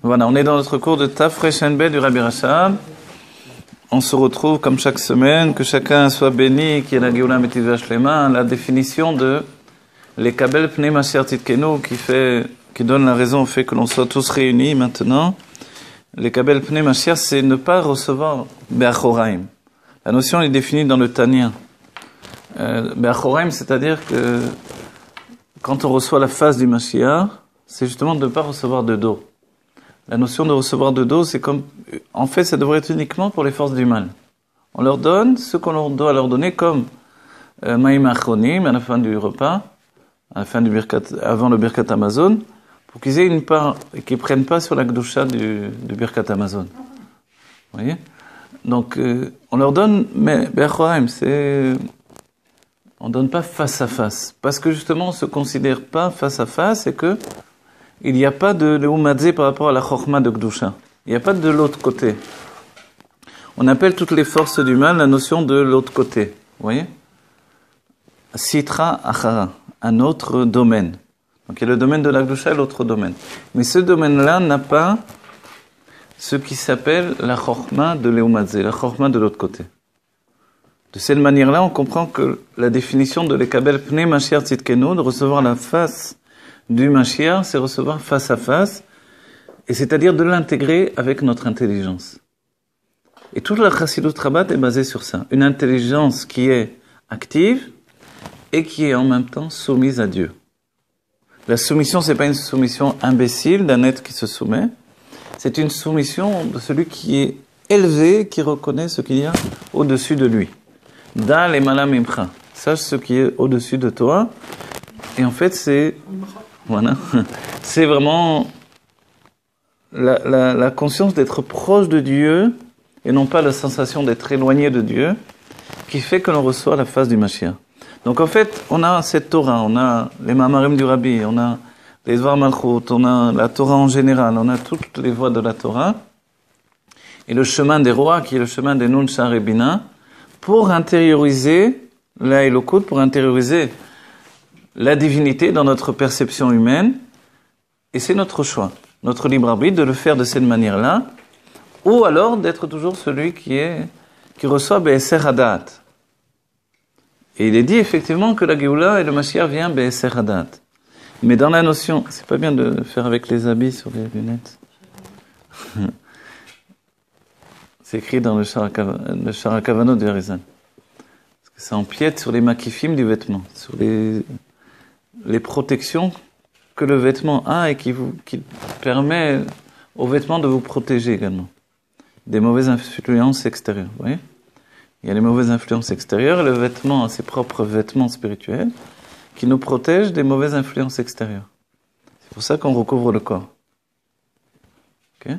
Voilà, on est dans notre cours de Tafresh Enbe du Rabbi Rachab. On se retrouve comme chaque semaine, que chacun soit béni, qu'il y ait la Géoula Mitzvah Shlema, la définition de l'Ekabel Pnei Mashiach Tzidkenu, qui donne la raison au fait que l'on soit tous réunis maintenant. L'Ekabel Pnei Mashiach, c'est ne pas recevoir Be'achoraim. La notion est définie dans le Tanya. Be'achoraim, c'est-à-dire que quand on reçoit la face du Mashiach, c'est justement de ne pas recevoir de dos. La notion de recevoir de dos, c'est comme... En fait, ça devrait être uniquement pour les forces du mal. On leur donne ce qu'on doit leur donner, comme Maïm Achronim, à la fin du repas, à la fin du avant le Birkat Amazon, pour qu'ils aient une part, et qu'ils ne prennent pas sur la Gdusha du Birkat Amazon. Vous voyez? Donc, on leur donne, mais Be'achoraim, c'est... On ne donne pas face à face. Parce que justement, on ne se considère pas face à face, et que il n'y a pas de Leumadze par rapport à la Chokhma de Gdusha. Il n'y a pas de l'autre côté. On appelle toutes les forces du mal la notion de l'autre côté. Vous voyez? Sitra Achara, un autre domaine. Donc il y a le domaine de la Gdusha et l'autre domaine. Mais ce domaine-là n'a pas ce qui s'appelle la Chokhma de Leumadze, la Chokhma de l'autre côté. De cette manière-là, on comprend que la définition de l'Ekabel Pnei Mashiach Tzidkenu, de recevoir la face du Mashiach, c'est recevoir face à face, et c'est-à-dire de l'intégrer avec notre intelligence. Et toute la Chassidut Rabat est basée sur ça. Une intelligence qui est active et qui est en même temps soumise à Dieu. La soumission, c'est pas une soumission imbécile d'un être qui se soumet, c'est une soumission de celui qui est élevé, qui reconnaît ce qu'il y a au-dessus de lui. Da le malam imcha. Sache ce qui est au-dessus de toi. Et en fait, c'est vraiment la conscience d'être proche de Dieu et non pas la sensation d'être éloigné de Dieu qui fait que l'on reçoit la face du Mashiach. Donc en fait, on a cette Torah, on a les Mamarim du Rabbi, on a les Dvar Malchut, on a la Torah en général, on a toutes les voies de la Torah et le chemin des rois qui est le chemin des Nun Shar et Bina pour intérioriser la Elokut, pour intérioriser la divinité dans notre perception humaine, et c'est notre choix, notre libre arbitre de le faire de cette manière-là, ou alors d'être toujours celui qui reçoit Be'eser Hadat. Et il est dit effectivement que la Géoula et le Mashiach vient Be'eser Hadat. Mais dans la notion, c'est pas bien de faire avec les habits sur les lunettes. C'est écrit dans le Shara Kavanot du Harizal. Parce que ça empiète sur les makifim du vêtement, sur les protections que le vêtement a et qui permet au vêtement de vous protéger également. Des mauvaises influences extérieures, vous voyez? Il y a les mauvaises influences extérieures et le vêtement a ses propres vêtements spirituels qui nous protègent des mauvaises influences extérieures. C'est pour ça qu'on recouvre le corps. Ok?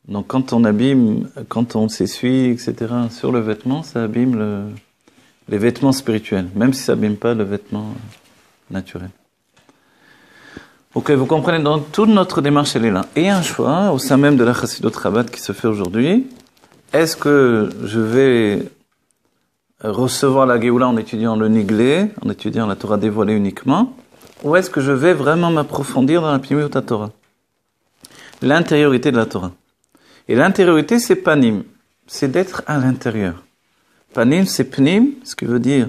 Donc quand on s'essuie, etc., sur le vêtement, ça abîme les vêtements spirituels, même si ça abîme pas le vêtement naturel. Ok, vous comprenez, donc toute notre démarche, elle est là. Et un choix, au sein même de la Chassidut Rabat qui se fait aujourd'hui, est-ce que je vais recevoir la Géoula en étudiant le Niglé, en étudiant la Torah dévoilée uniquement, ou est-ce que je vais vraiment m'approfondir dans la Pnimiut Torah, l'intériorité de la Torah? Et l'intériorité, c'est panim, c'est d'être à l'intérieur. Panim, c'est pnim, ce qui veut dire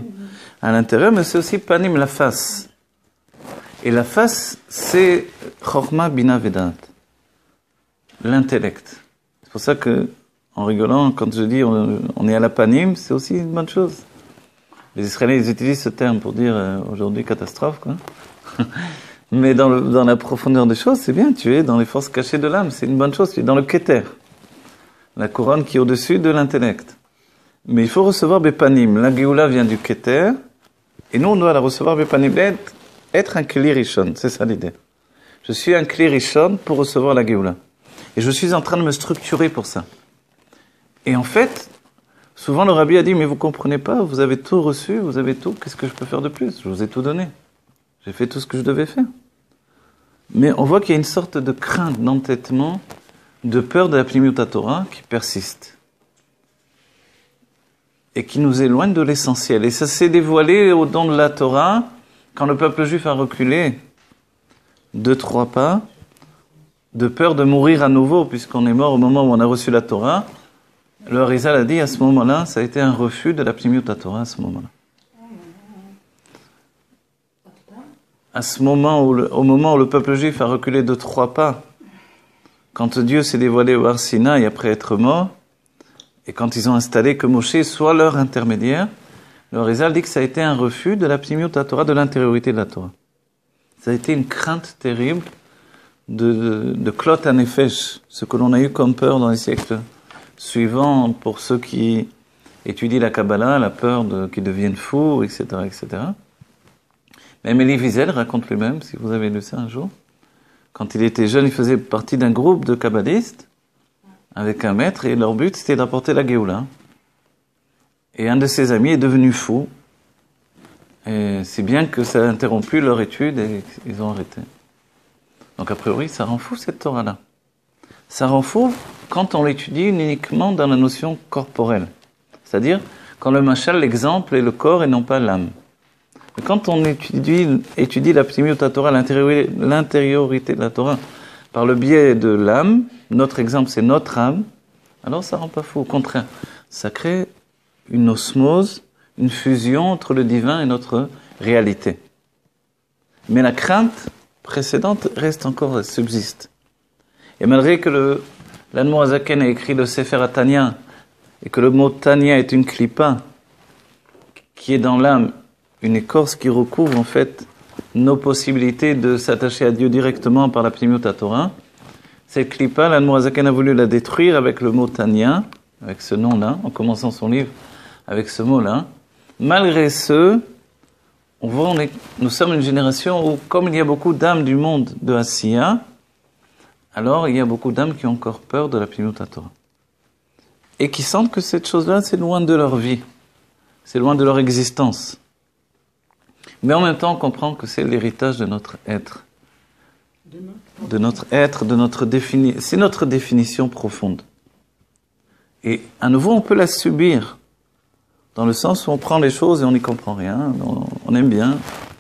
à l'intérieur, mais c'est aussi panim, la face. Et la face, c'est Chokhma Bina Vedat, l'intellect. C'est pour ça que, en rigolant, quand je dis on est à la panim, c'est aussi une bonne chose. Les Israéliens, ils utilisent ce terme pour dire aujourd'hui catastrophe, quoi. Mais dans la profondeur des choses, c'est bien, tu es dans les forces cachées de l'âme, c'est une bonne chose, tu es dans le Keter, la couronne qui est au-dessus de l'intellect. Mais il faut recevoir Bepanim. La Géoula vient du Keter, et nous on doit la recevoir Bepanim, être un Kli Rishon, c'est ça l'idée. Je suis un Kli Rishon pour recevoir la Géoula. Et je suis en train de me structurer pour ça. Et en fait, souvent le Rabbi a dit, mais vous comprenez pas, vous avez tout reçu, vous avez tout, qu'est-ce que je peux faire de plus? Je vous ai tout donné. J'ai fait tout ce que je devais faire. Mais on voit qu'il y a une sorte de crainte, d'entêtement, de peur de la Pnimiut Torah qui persiste. Et qui nous éloigne de l'essentiel. Et ça s'est dévoilé au don de la Torah, quand le peuple juif a reculé 2-3 pas, de peur de mourir à nouveau, puisqu'on est mort au moment où on a reçu la Torah, le Harizal a dit à ce moment-là, ça a été un refus de la Pnimiut Torah à ce moment-là. À ce moment au moment où le peuple juif a reculé de 3 pas, quand Dieu s'est dévoilé au Har Sinaï après être mort, et quand ils ont installé que Moshe soit leur intermédiaire, le Harizal dit que ça a été un refus de la Pnimiut Torah, de l'intériorité de la Torah. Ça a été une crainte terrible de Klot HaNefesh, ce que l'on a eu comme peur dans les siècles suivants pour ceux qui étudient la Kabbalah, la peur qu'ils deviennent fous, etc., etc. Même Elie Wiesel raconte lui-même, si vous avez lu ça un jour, quand il était jeune, il faisait partie d'un groupe de kabbalistes avec un maître, et leur but c'était d'apporter la Géoula. Et un de ses amis est devenu fou, et c'est bien que ça a interrompu leur étude et ils ont arrêté. Donc a priori, ça rend fou cette Torah-là. Ça rend fou quand on l'étudie uniquement dans la notion corporelle. C'est-à-dire quand le machal, l'exemple, est le corps et non pas l'âme. Mais quand on étudie la Pnimiut Torah, l'intériorité de la Torah, par le biais de l'âme, notre exemple c'est notre âme, alors ça rend pas fou. Au contraire, ça crée une osmose, une fusion entre le divin et notre réalité. Mais la crainte précédente reste encore, subsiste. Et malgré que l'Admor HaZaken a écrit le Sefer HaTanya, et que le mot Tanya est une klippa, qui est dans l'âme, une écorce qui recouvre en fait nos possibilités de s'attacher à Dieu directement par la Pnimiut Torah, cette klippa, l'Admor HaZaken a voulu la détruire avec le mot Tanya, avec ce nom-là, en commençant son livre avec ce mot-là. Malgré ce, on voit, nous sommes une génération où, comme il y a beaucoup d'âmes du monde de Asiya, alors il y a beaucoup d'âmes qui ont encore peur de la Pnimiut Torah. Et qui sentent que cette chose-là, c'est loin de leur vie. C'est loin de leur existence. Mais en même temps, on comprend que c'est l'héritage de notre être. De notre être, c'est notre définition profonde. Et à nouveau, on peut la subir. Dans le sens où on prend les choses et on n'y comprend rien. On aime bien,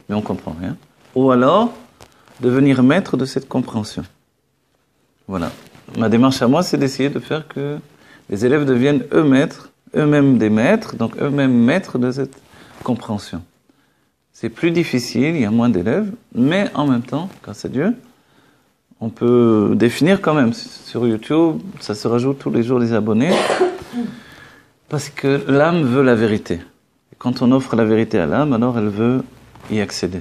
mais on ne comprend rien. Ou alors, devenir maître de cette compréhension. Voilà. Ma démarche à moi, c'est d'essayer de faire que les élèves deviennent eux-mêmes des maîtres, donc eux-mêmes maîtres de cette compréhension. C'est plus difficile, il y a moins d'élèves, mais en même temps, grâce à Dieu, on peut définir quand même. Sur YouTube, ça se rajoute tous les jours des abonnés, parce que l'âme veut la vérité. Et quand on offre la vérité à l'âme, alors elle veut y accéder.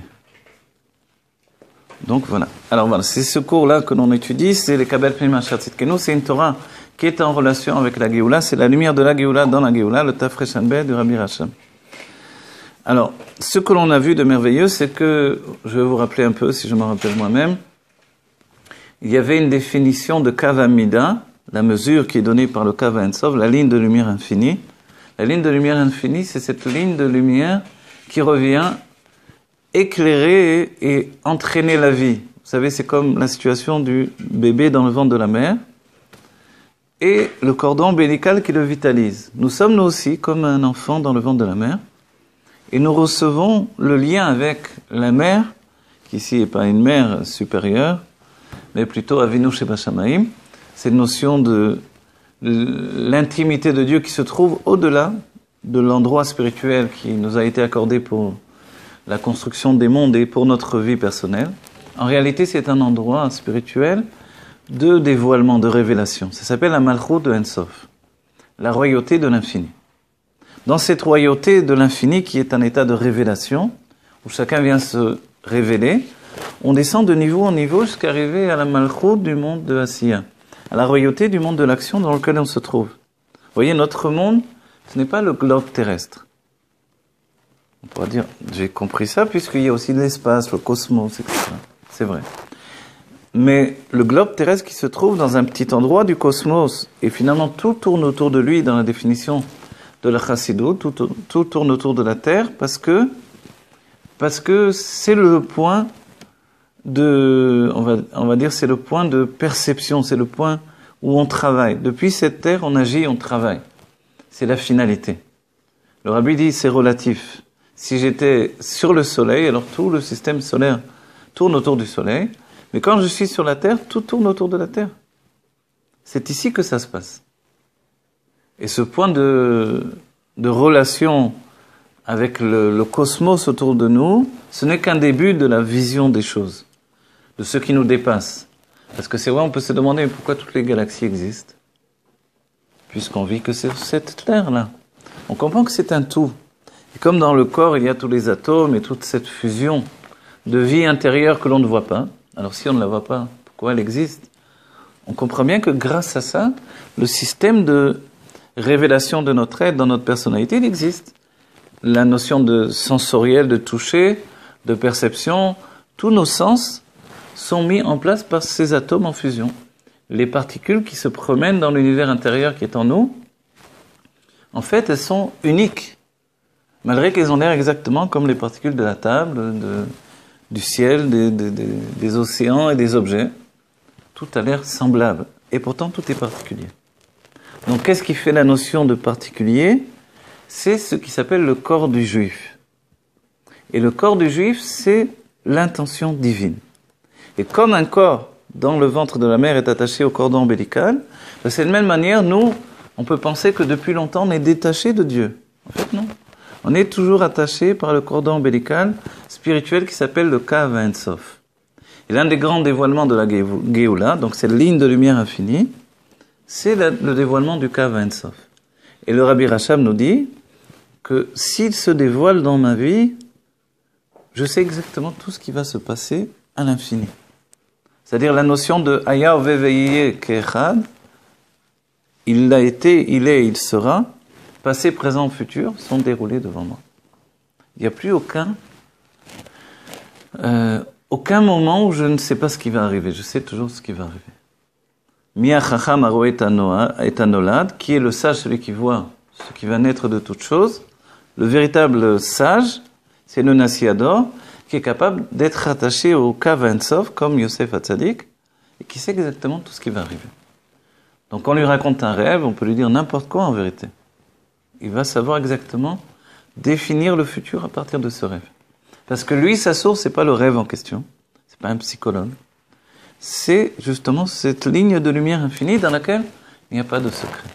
Donc voilà. Alors voilà, c'est ce cours-là que l'on étudie, c'est les Kabel Pnimiyut Tzidkenu, c'est une Torah qui est en relation avec la Géoula, c'est la lumière de la Géoula dans la Géoula, le Tafresh Anbeh du Rabbi Racham. Alors, ce que l'on a vu de merveilleux, c'est que, je vais vous rappeler un peu, si je m'en rappelle moi-même, il y avait une définition de Kav Amida, la mesure qui est donnée par le Kav Ein-Sof, la ligne de lumière infinie. La ligne de lumière infinie, c'est cette ligne de lumière qui revient éclairer et entraîner la vie. Vous savez, c'est comme la situation du bébé dans le ventre de la mère et le cordon ombilical qui le vitalise. Nous sommes nous aussi comme un enfant dans le ventre de la mère et nous recevons le lien avec la mère, qui ici n'est pas une mère supérieure, mais plutôt Avinu Sheba Shamayim, cette notion de l'intimité de Dieu qui se trouve au-delà de l'endroit spirituel qui nous a été accordé pour la construction des mondes et pour notre vie personnelle. En réalité, c'est un endroit spirituel de dévoilement, de révélation. Ça s'appelle la Malchut de Ein-Sof, la royauté de l'infini. Dans cette royauté de l'infini qui est un état de révélation, où chacun vient se révéler, on descend de niveau en niveau jusqu'à arriver à la Malchut du monde de Asiya, à la royauté du monde de l'action dans lequel on se trouve. Vous voyez, notre monde, ce n'est pas le globe terrestre. On pourra dire, j'ai compris ça, puisqu'il y a aussi l'espace, le cosmos, etc. C'est vrai. Mais le globe terrestre qui se trouve dans un petit endroit du cosmos, et finalement tout tourne autour de lui dans la définition de la Chassidut, tout tourne autour de la Terre, parce que c'est le point de, on va dire, c'est le point de perception, c'est le point où on travaille. Depuis cette Terre, on agit, on travaille. C'est la finalité. Le Rabbi dit, c'est relatif. Si j'étais sur le soleil, alors tout le système solaire tourne autour du soleil. Mais quand je suis sur la terre, tout tourne autour de la terre. C'est ici que ça se passe. Et ce point de relation avec le cosmos autour de nous, ce n'est qu'un début de la vision des choses, de ce qui nous dépasse. Parce que c'est vrai, on peut se demander pourquoi toutes les galaxies existent, puisqu'on vit que sur cette terre-là. On comprend que c'est un tout. Et comme dans le corps, il y a tous les atomes et toute cette fusion de vie intérieure que l'on ne voit pas. Alors si on ne la voit pas, pourquoi elle existe? On comprend bien que grâce à ça, le système de révélation de notre être dans notre personnalité, il existe. La notion de sensoriel, de toucher, de perception, tous nos sens sont mis en place par ces atomes en fusion. Les particules qui se promènent dans l'univers intérieur qui est en nous, en fait, elles sont uniques, malgré qu'elles ont l'air exactement comme les particules de la table, du ciel, des océans et des objets. Tout a l'air semblable, et pourtant tout est particulier. Donc qu'est-ce qui fait la notion de particulier? C'est ce qui s'appelle le corps du juif. Et le corps du juif, c'est l'intention divine. Et comme un corps dans le ventre de la mère est attaché au cordon ombilical, de cette même manière, nous, on peut penser que depuis longtemps, on est détaché de Dieu. En fait, non. On est toujours attaché par le cordon ombilical spirituel qui s'appelle le Kav Ein Sof. Et l'un des grands dévoilements de la Géoula, donc cette ligne de lumière infinie, c'est le dévoilement du Kav Ein Sof. Et le Rabbi Racham nous dit que s'il se dévoile dans ma vie, je sais exactement tout ce qui va se passer à l'infini. C'est-à-dire la notion de Haya Veveye Kechad, il a été, il est, il sera, passé, présent, futur, sont déroulés devant moi. Il n'y a plus aucun moment où je ne sais pas ce qui va arriver. Je sais toujours ce qui va arriver. Mia Chacham Aro et Anolad, qui est le sage, celui qui voit ce qui va naître de toute chose. Le véritable sage, c'est le Nasiador, qui est capable d'être attaché au Kav Ein Sof, comme Yosef Hatzadik, et qui sait exactement tout ce qui va arriver. Donc on lui raconte un rêve, on peut lui dire n'importe quoi en vérité. Il va savoir exactement définir le futur à partir de ce rêve. Parce que lui, sa source, c'est pas le rêve en question, c'est pas un psychologue. C'est justement cette ligne de lumière infinie dans laquelle il n'y a pas de secret.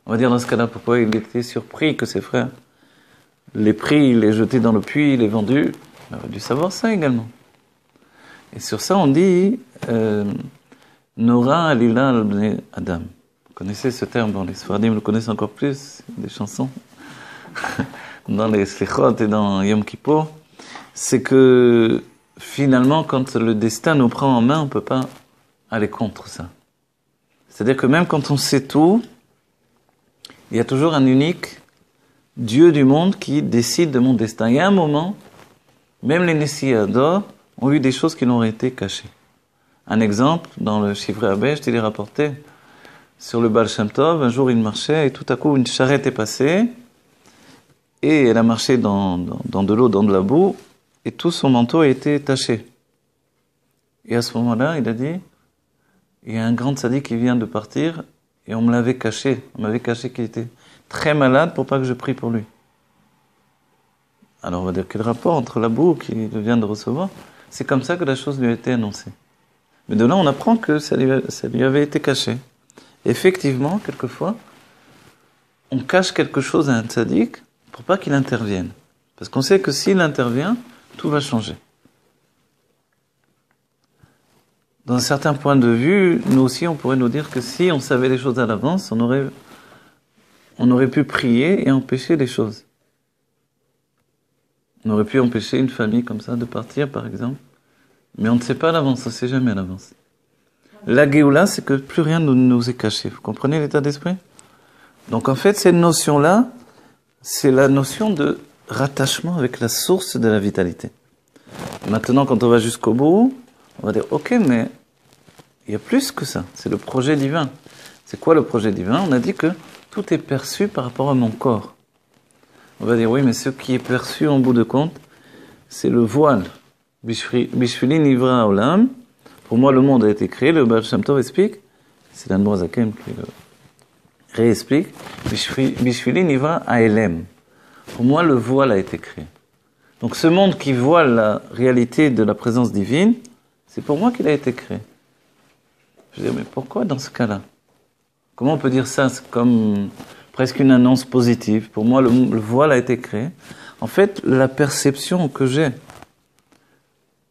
On va dire dans ce cas-là pourquoi il était surpris que ses frères l'aient pris, les jeté dans le puits, les vendu. Il aurait dû savoir ça également. Et sur ça, on dit Nora Alila al-Bnei Adam. Vous connaissez ce terme, bon, les Sfaradim le connaissent encore plus, des chansons, dans les Slichot et dans Yom Kippur. C'est que finalement, quand le destin nous prend en main, on ne peut pas aller contre ça. C'est-à-dire que même quand on sait tout, il y a toujours un unique Dieu du monde qui décide de mon destin. Il y a un moment, même les Nessiador ont eu des choses qui leur ont été cachées. Un exemple, dans le Shivrei Habesh, il est rapporté sur le Baal Shem Tov, un jour il marchait et tout à coup une charrette est passée et elle a marché dans de l'eau, dans de la boue, et tout son manteau a été taché. Et à ce moment-là, il a dit, il y a un grand tzaddik qui vient de partir, et on me l'avait caché. On m'avait caché qu'il était très malade pour pas que je prie pour lui. Alors on va dire quel rapport entre la boue qu'il vient de recevoir? C'est comme ça que la chose lui a été annoncée. Mais de là, on apprend que ça lui avait été caché. Effectivement, quelquefois, on cache quelque chose à un tzaddik pour pas qu'il intervienne. Parce qu'on sait que s'il intervient, tout va changer. Dans un certain point de vue, nous aussi, on pourrait nous dire que si on savait les choses à l'avance, on aurait pu prier et empêcher les choses. On aurait pu empêcher une famille comme ça de partir, par exemple. Mais on ne sait pas à l'avance, on ne sait jamais à l'avance. La Géoula, c'est que plus rien ne nous est caché. Vous comprenez l'état d'esprit? Donc en fait, cette notion-là, c'est la notion de rattachement avec la source de la vitalité. Maintenant, quand on va jusqu'au bout, on va dire, ok, mais il y a plus que ça. C'est le projet divin. C'est quoi le projet divin? On a dit que tout est perçu par rapport à mon corps. On va dire, oui, mais ce qui est perçu en bout de compte, c'est le voile. Bishvili nivra olam. Pour moi, le monde a été créé. Le Baal Shem Tov explique, c'est l'Admor Zaken qui le réexplique. Bishvili nivra aelem. Pour moi, le voile a été créé. Donc ce monde qui voile la réalité de la présence divine, C'est pour moi qu'il a été créé. Je veux dire, mais pourquoi dans ce cas-là? Comment on peut dire ça? C'est comme presque une annonce positive. Pour moi, le voile a été créé. En fait, la perception que j'ai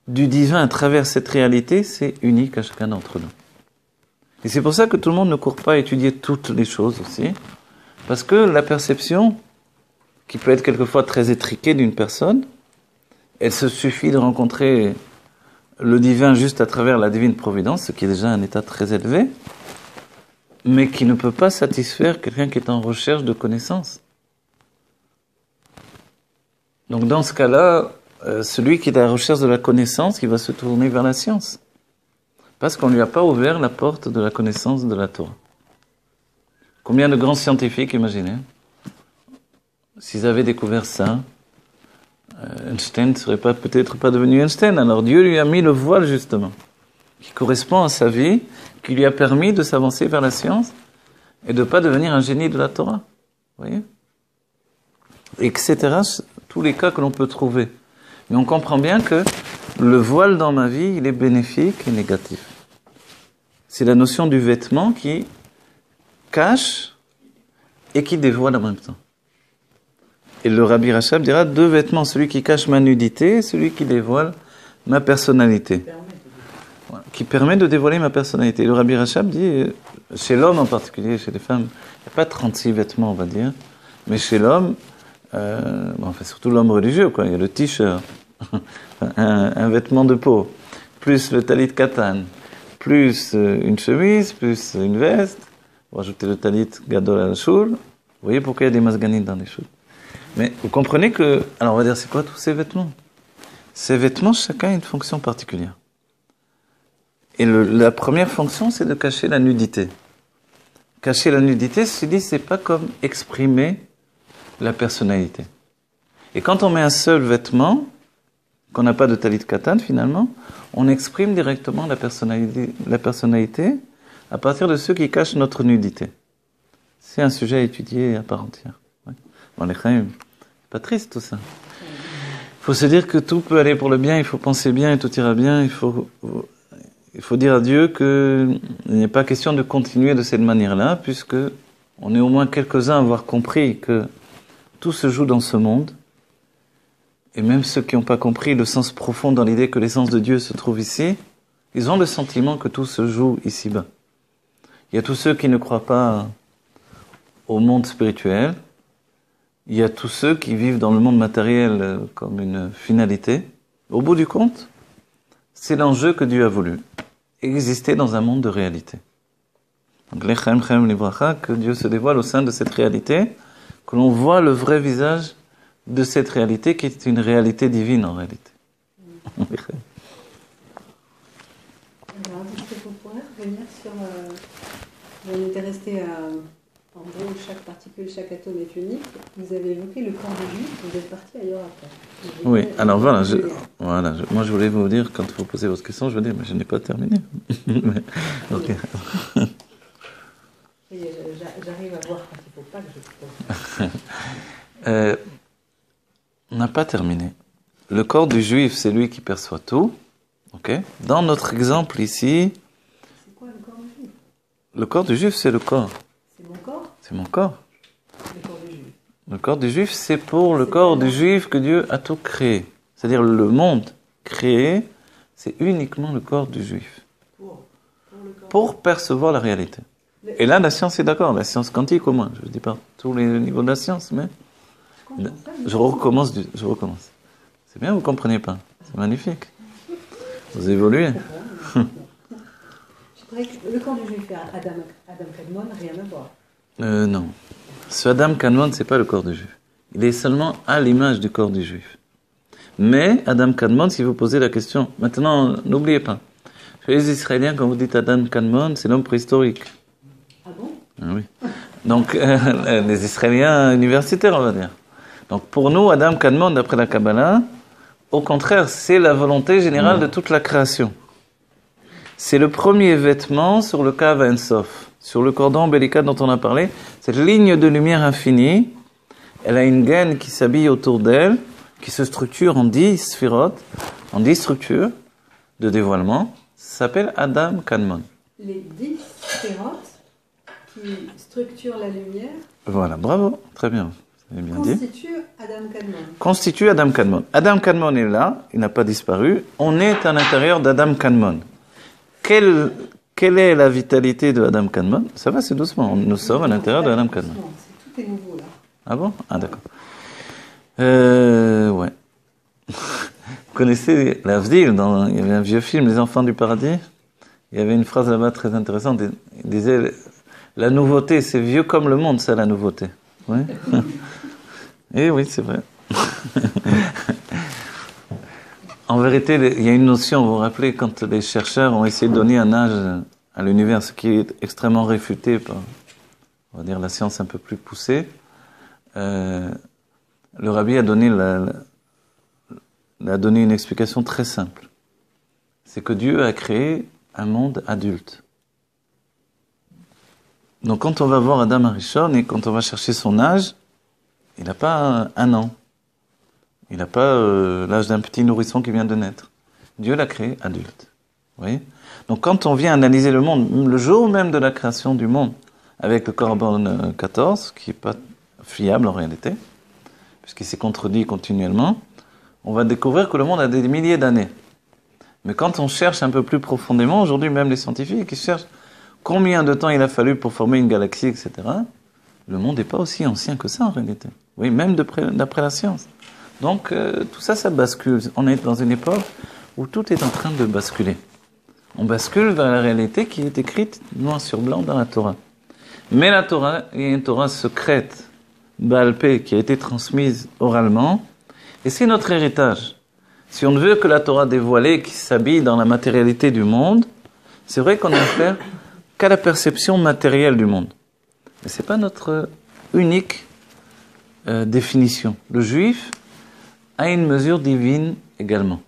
du divin à travers cette réalité, c'est unique à chacun d'entre nous. Et c'est pour ça que tout le monde ne court pas étudier toutes les choses aussi. Parce que la perception, qui peut être quelquefois très étriquée d'une personne, elle se suffit de rencontrer le divin juste à travers la divine providence, ce qui est déjà un état très élevé, mais qui ne peut pas satisfaire quelqu'un qui est en recherche de connaissances. Donc dans ce cas-là, celui qui est à la recherche de la connaissance, il va se tourner vers la science. Parce qu'on ne lui a pas ouvert la porte de la connaissance de la Torah. Combien de grands scientifiques, imaginez, s'ils avaient découvert ça, Einstein ne serait peut-être pas devenu Einstein. Alors Dieu lui a mis le voile, justement, qui correspond à sa vie, qui lui a permis de s'avancer vers la science et de ne pas devenir un génie de la Torah. Vous voyez? Etc. Tous les cas que l'on peut trouver. Mais on comprend bien que le voile dans ma vie, il est bénéfique et négatif. C'est la notion du vêtement qui cache et qui dévoile en même temps. Et le Rabbi Rachab dira 2 vêtements, celui qui cache ma nudité et celui qui dévoile ma personnalité. Qui permet de dévoiler ma personnalité. Le Rabbi Rachab dit, chez l'homme en particulier, chez les femmes, il n'y a pas 36 vêtements, on va dire, mais chez l'homme, enfin surtout l'homme religieux, quoi. Il y a le t-shirt, un vêtement de peau, plus le talit katan, plus une chemise, plus une veste, on va ajouter le talit gadol à la choule. Vous voyez pourquoi il y a des masganites dans les choules. Mais vous comprenez que, alors on va dire, c'est quoi tous ces vêtements? Ces vêtements, chacun a une fonction particulière. Et la première fonction, c'est de cacher la nudité. Cacher la nudité, je dis, c'est pas comme exprimer la personnalité. Et quand on met un seul vêtement, qu'on n'a pas de talit katan finalement, on exprime directement la personnalité à partir de ceux qui cachent notre nudité. C'est un sujet à étudier à part entière. Ouais. Bon, les chayim, c'est pas triste tout ça. Il faut se dire que tout peut aller pour le bien, il faut penser bien et tout ira bien, il faut dire à Dieu qu'il n'est pas question de continuer de cette manière-là, puisque on est au moins quelques-uns à avoir compris que tout se joue dans ce monde, et même ceux qui n'ont pas compris le sens profond dans l'idée que l'essence de Dieu se trouve ici, ils ont le sentiment que tout se joue ici-bas. Il y a tous ceux qui ne croient pas au monde spirituel, il y a tous ceux qui vivent dans le monde matériel comme une finalité. Au bout du compte, c'est l'enjeu que Dieu a voulu, exister dans un monde de réalité. Donc, l'Echem Chem Livracha, que Dieu se dévoile au sein de cette réalité, que l'on voit le vrai visage de cette réalité qui est une réalité divine en réalité. Alors, est-ce que vous pourrez revenir sur... on était resté à... En gros, chaque particule, chaque atome est unique. Vous avez évoqué le corps de Juif, vous êtes parti ailleurs après. Oui, alors voilà, moi je voulais vous dire, quand vous posez votre question, je veux dire, mais je n'ai pas terminé. Ok. J'arrive à voir quand il ne faut pas que je pose. On n'a pas terminé. Le corps du Juif, c'est lui qui perçoit tout. Ok. Dans notre exemple ici... C'est quoi le corps du Juif? Le corps du Juif, c'est le corps. C'est mon corps? C'est mon corps. Le corps du Juif. Le corps du Juif, c'est pour le corps du Juif que Dieu a tout créé. C'est-à-dire le monde créé, c'est uniquement le corps du Juif. Pour percevoir la réalité. Et là, la science est d'accord, la science quantique au moins. Je ne dis pas tous les niveaux de la science, mais... Je recommence. C'est bien, vous ne comprenez pas. C'est magnifique. Vous évoluez. Je dirais que le corps du Juif et Adam Kadmon, rien à voir. Non. Ce Adam Kadmon, ce n'est pas le corps du Juif. Il est seulement à l'image du corps du Juif. Mais Adam Kadmon, si vous posez la question... Maintenant, n'oubliez pas. Chez les Israéliens, quand vous dites Adam Kadmon, c'est l'homme préhistorique. Ah bon? Ah oui. Donc, les Israéliens universitaires, on va dire. Donc, pour nous, Adam Kadmon, d'après la Kabbalah, au contraire, c'est la volonté générale de toute la création. C'est le premier vêtement sur le Kav Ein Sof, sur le cordon ombilical dont on a parlé. Cette ligne de lumière infinie, elle a une gaine qui s'habille autour d'elle, qui se structure en 10 sphirotes, en 10 structures, de dévoilement s'appelle Adam Kadmon. Les 10 sphérotes qui structurent la lumière. Voilà, bravo, très bien. Vous avez bien dit. Constituent Adam Kadmon. Constitue Adam Kadmon. Adam Kadmon est là, il n'a pas disparu. On est à l'intérieur d'Adam Kadmon. Quelle est la vitalité de Adam Kadmon? Ça va, c'est doucement. Nous sommes à l'intérieur d'Adam Kadmon. Tout est nouveau là. Ah bon? Ah d'accord. Ouais. Vous connaissez l'Avdil, il y avait un vieux film, Les Enfants du Paradis. Il y avait une phrase là-bas très intéressante. Il disait, la nouveauté, c'est vieux comme le monde, ça, la nouveauté. Oui. Et oui, c'est vrai. En vérité, il y a une notion, vous vous rappelez, quand les chercheurs ont essayé de donner un âge à l'univers, ce qui est extrêmement réfuté par, on va dire, la science un peu plus poussée, le rabbi a donné une explication très simple. C'est que Dieu a créé un monde adulte. Donc quand on va voir Adam Arishon et quand on va chercher son âge, il n'a pas un an. Il n'a pas l'âge d'un petit nourrisson qui vient de naître. Dieu l'a créé adulte. Vous voyez ? Donc quand on vient analyser le monde, le jour même de la création du monde, avec le Corban 14, qui n'est pas fiable en réalité, puisqu'il s'est contredit continuellement, on va découvrir que le monde a des milliers d'années. Mais quand on cherche un peu plus profondément, aujourd'hui même les scientifiques, ils cherchent combien de temps il a fallu pour former une galaxie, etc. Le monde n'est pas aussi ancien que ça en réalité. Oui, même d'après la science. Donc tout ça, ça bascule. On est dans une époque où tout est en train de basculer. On bascule vers la réalité qui est écrite noir sur blanc dans la Torah. Mais la Torah est une Torah secrète, Baal Pé, qui a été transmise oralement. Et c'est notre héritage. Si on ne veut que la Torah dévoilée, qui s'habille dans la matérialité du monde, c'est vrai qu'on a affaire qu'à la perception matérielle du monde. Mais ce n'est pas notre unique définition. Le juif a une mesure divine également.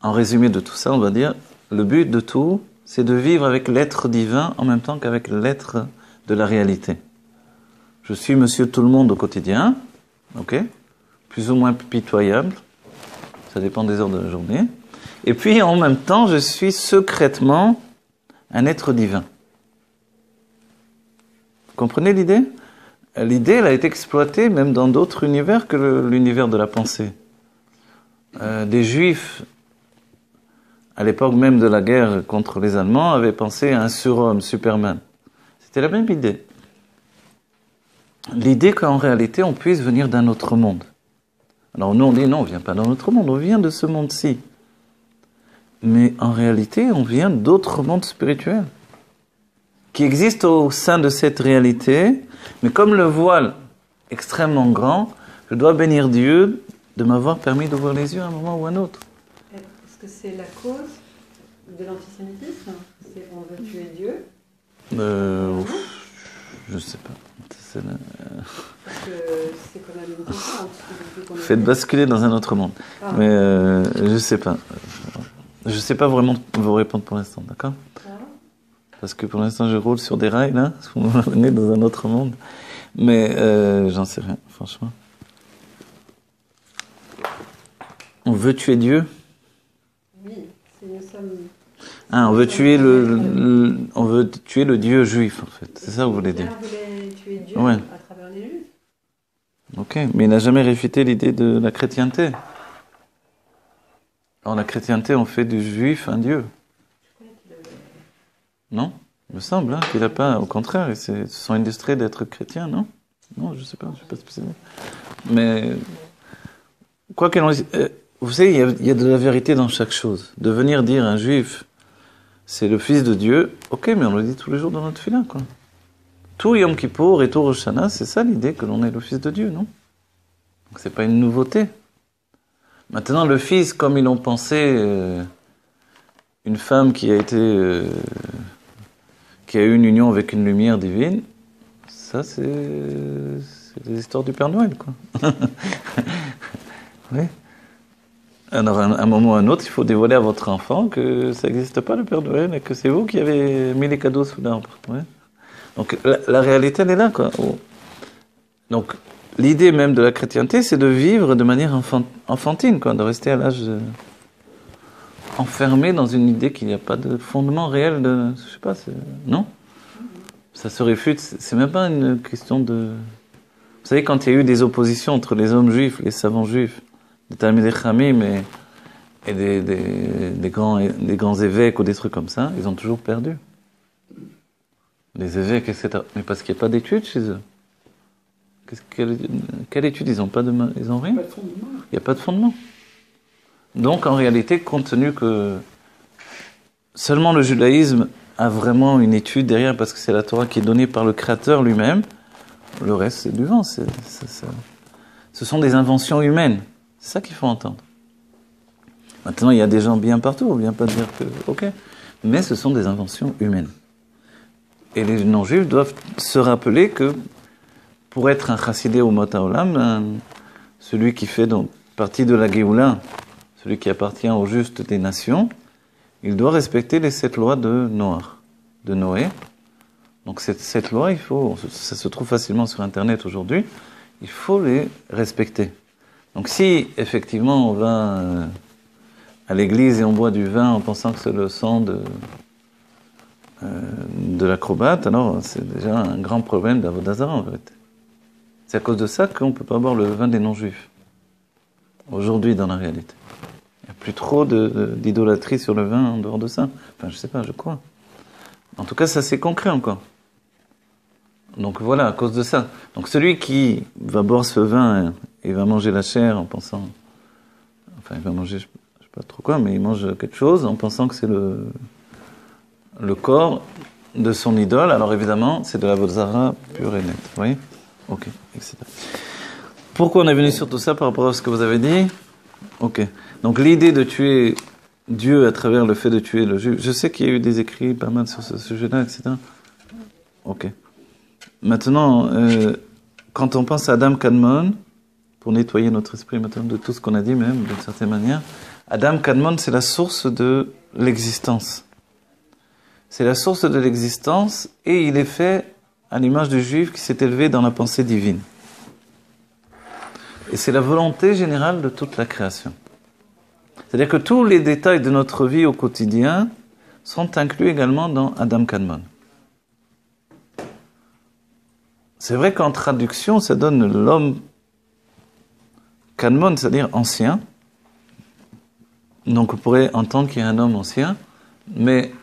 En résumé de tout ça, on va dire, le but de tout, c'est de vivre avec l'être divin en même temps qu'avec l'être de la réalité. Je suis monsieur tout le monde au quotidien, ok, plus ou moins pitoyable, ça dépend des heures de la journée. Et puis en même temps, je suis secrètement un être divin. Vous comprenez l'idée ? L'idée, elle a été exploitée même dans d'autres univers que l'univers de la pensée. Des Juifs, à l'époque même de la guerre contre les Allemands, avaient pensé à un surhomme, Superman. C'était la même idée. L'idée qu'en réalité, on puisse venir d'un autre monde. Alors nous, on dit non, on ne vient pas d'un autre monde, on vient de ce monde-ci. Mais en réalité, on vient d'autres mondes spirituels qui existent au sein de cette réalité. Mais comme le voile est extrêmement grand, je dois bénir Dieu de m'avoir permis d'ouvrir les yeux à un moment ou à un autre. Est-ce que c'est la cause de l'antisémitisme? C'est on veut tuer Dieu? Je ne sais pas. Parce que c'est quand même une constante. Faites basculer dans un autre monde. Ah. Mais je ne sais pas. Je ne sais pas vraiment vous répondre pour l'instant, d'accord? Parce que pour l'instant, je roule sur des rails, là. Vous m'amenez dans un autre monde. Mais j'en sais rien, franchement. On veut tuer Dieu? Oui, nous sommes... Ah, on veut tuer on veut tuer le Dieu juif, en fait. C'est ça que vous voulez dire? On voulait tuer Dieu ouais. À travers les Juifs. Ok, mais il n'a jamais réfuté l'idée de la chrétienté. Alors la chrétienté, on fait du juif un Dieu. Non? Il me semble qu'il n'a pas... Au contraire, ils se sont illustrés d'être chrétiens, non? Non, je ne sais pas spécialement. Mais, quoi qu'il en soit, vous savez, il y a de la vérité dans chaque chose. De venir dire un juif, c'est le fils de Dieu, ok, mais on le dit tous les jours dans notre fila, quoi. Tout Yom Kippour et tout Rosh Hashanah, c'est ça l'idée que l'on est le fils de Dieu, non? Donc c'est pas une nouveauté. Maintenant, le fils, comme ils l'ont pensé, une femme qui a eu une union avec une lumière divine, ça c'est des histoires du Père Noël, quoi. Oui. Alors, à un moment ou à un autre, il faut dévoiler à votre enfant que ça n'existe pas, le Père Noël, et que c'est vous qui avez mis les cadeaux sous l'arbre. Ouais. Donc, la réalité, elle est là, quoi. Donc, l'idée même de la chrétienté, c'est de vivre de manière enfantine, quoi, de rester à l'âge enfermé dans une idée qu'il n'y a pas de fondement réel de... Je sais pas, non? Ça se réfute, c'est même pas une question de... Vous savez, quand il y a eu des oppositions entre les hommes juifs, les savants juifs, les Talmidei Chachamim et des grands évêques ou des trucs comme ça, ils ont toujours perdu. Les évêques, etc. Mais parce qu'il n'y a pas d'études chez eux. Quelle étude? Ils n'ont pas de... Ils n'ont rien? Il n'y a pas de fondement. Donc, en réalité, compte tenu que seulement le judaïsme a vraiment une étude derrière, parce que c'est la Torah qui est donnée par le Créateur lui-même, le reste, c'est du vent. Ce sont des inventions humaines. C'est ça qu'il faut entendre. Maintenant, il y a des gens bien partout, on ne vient pas dire que... Ok. Mais ce sont des inventions humaines. Et les non-juifs doivent se rappeler que pour être un chassidé au Mot Haolam, celui qui fait donc partie de la Géoula, celui qui appartient au juste des nations, il doit respecter les 7 lois de Noé. Donc cette loi, ça se trouve facilement sur Internet aujourd'hui, il faut les respecter. Donc si effectivement on va à l'église et on boit du vin en pensant que c'est le sang de l'acrobate, alors c'est déjà un grand problème d'Avodah Zarah en vérité. C'est à cause de ça qu'on ne peut pas boire le vin des non-juifs. Aujourd'hui dans la réalité. Il n'y a plus trop d'idolâtrie sur le vin en dehors de ça. Enfin je sais pas, je crois. En tout cas ça c'est concret encore. Donc voilà, à cause de ça. Donc celui qui va boire ce vin et va manger la chair en pensant... Enfin il va manger, je sais pas trop quoi, mais il mange quelque chose en pensant que c'est le corps de son idole. Alors évidemment, c'est de la Avodah Zarah pure et nette. Vous voyez? Ok, etc. Pourquoi on est venu sur tout ça par rapport à ce que vous avez dit? Ok. Donc l'idée de tuer Dieu à travers le fait de tuer le juif. Je sais qu'il y a eu des écrits pas mal sur ce sujet-là, etc. Ok. Maintenant, quand on pense à Adam Kadmon, pour nettoyer notre esprit maintenant de tout ce qu'on a dit même, d'une certaine manière, Adam Kadmon, c'est la source de l'existence. C'est la source de l'existence et il est fait à l'image du juif qui s'est élevé dans la pensée divine. Et c'est la volonté générale de toute la création. C'est-à-dire que tous les détails de notre vie au quotidien sont inclus également dans Adam Kadmon. C'est vrai qu'en traduction, ça donne l'homme Kadmon, c'est-à-dire ancien. Donc on pourrait entendre qu'il y a un homme ancien, mais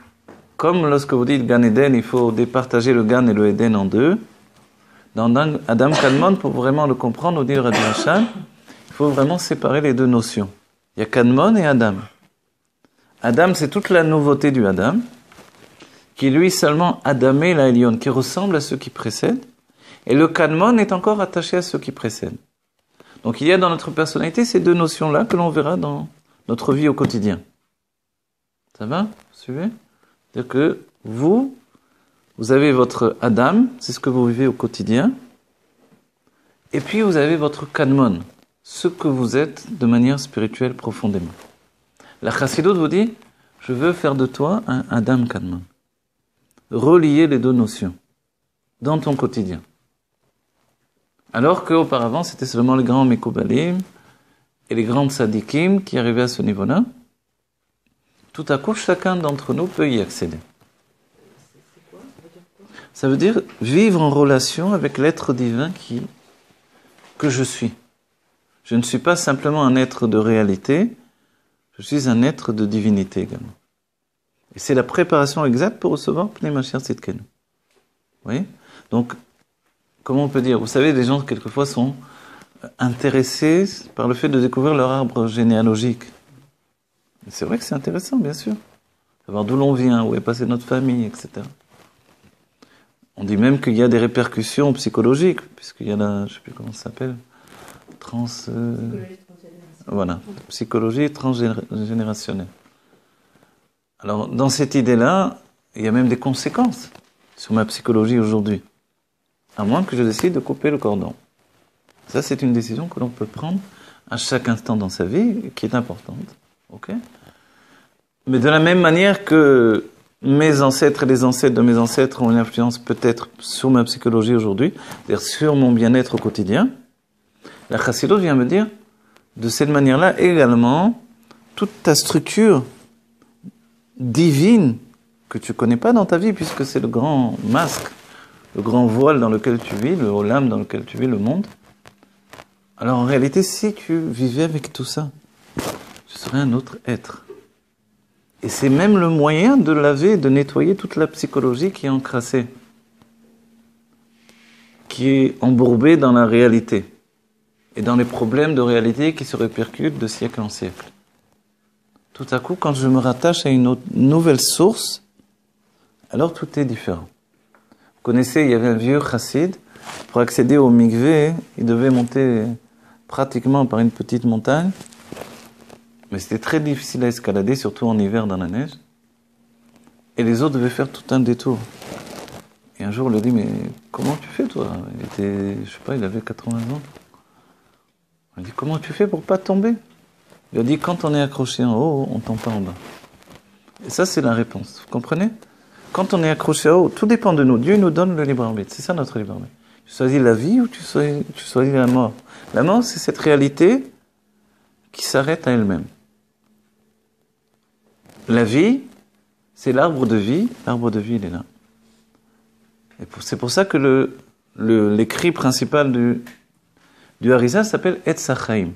comme lorsque vous dites Gan Eden, il faut départager le Gan et le Eden en deux. Dans Adam Kadmon, pour vraiment le comprendre, au dire Rabbi Hachal, il faut vraiment séparer les deux notions. Il y a Kadmon et Adam. Adam, c'est toute la nouveauté du Adam, qui lui seulement Adamé la Elion, qui ressemble à ceux qui précèdent, et le Kadmon est encore attaché à ceux qui précèdent. Donc il y a dans notre personnalité ces deux notions-là que l'on verra dans notre vie au quotidien. Ça va? Vous suivez? C'est-à-dire que vous avez votre Adam, c'est ce que vous vivez au quotidien, et puis vous avez votre Kadmon, ce que vous êtes de manière spirituelle profondément. La Chassidoute vous dit, je veux faire de toi un Adam Kadmon. Relier les deux notions dans ton quotidien. Alors qu'auparavant, c'était seulement les grands Mekoubalim et les grands Tzadikim qui arrivaient à ce niveau-là. Tout à coup, chacun d'entre nous peut y accéder. Ça veut dire vivre en relation avec l'être divin que je suis. Je ne suis pas simplement un être de réalité, je suis un être de divinité également. Et c'est la préparation exacte pour recevoir Pnei Mashiach Tzidkenu. Vous voyez? Donc, comment on peut dire? Vous savez, les gens, quelquefois, sont intéressés par le fait de découvrir leur arbre généalogique. Et c'est vrai que c'est intéressant, bien sûr. Savoir d'où l'on vient, où est passée notre famille, etc. On dit même qu'il y a des répercussions psychologiques, puisqu'il y a la, je ne sais plus comment ça s'appelle, voilà, psychologie transgénérationnelle. Alors, dans cette idée-là, il y a même des conséquences sur ma psychologie aujourd'hui. À moins que je décide de couper le cordon. Ça, c'est une décision que l'on peut prendre à chaque instant dans sa vie, qui est importante. Ok? Mais de la même manière que mes ancêtres et les ancêtres de mes ancêtres ont une influence peut-être sur ma psychologie aujourd'hui, c'est-à-dire sur mon bien-être au quotidien, la Chassidut vient me dire, de cette manière-là également, toute ta structure divine que tu ne connais pas dans ta vie, puisque c'est le grand masque, le grand voile dans lequel tu vis, le olam dans lequel tu vis, le monde. Alors en réalité, si tu vivais avec tout ça, tu serais un autre être. Et c'est même le moyen de laver, de nettoyer toute la psychologie qui est encrassée, qui est embourbée dans la réalité et dans les problèmes de réalité qui se répercutent de siècle en siècle. Tout à coup, quand je me rattache à une nouvelle source, alors tout est différent. Vous connaissez, il y avait un vieux chassid, pour accéder au mikvé, il devait monter pratiquement par une petite montagne, mais c'était très difficile à escalader, surtout en hiver dans la neige, et les autres devaient faire tout un détour. Et un jour, on lui a dit, mais comment tu fais toi? Il était, je sais pas, il avait 80 ans. On lui a dit, comment tu fais pour pas tomber? Il a dit, quand on est accroché en haut, on tombe pas en bas. Et ça, c'est la réponse. Vous comprenez? Quand on est accroché en haut, tout dépend de nous. Dieu nous donne le libre arbitre. C'est ça notre libre arbitre. Tu choisis la vie ou tu choisis la mort. La mort, c'est cette réalité qui s'arrête à elle-même. La vie, c'est l'arbre de vie. L'arbre de vie, il est là. Et c'est pour ça que l'écrit principal du Harizal s'appelle Etz HaChaim.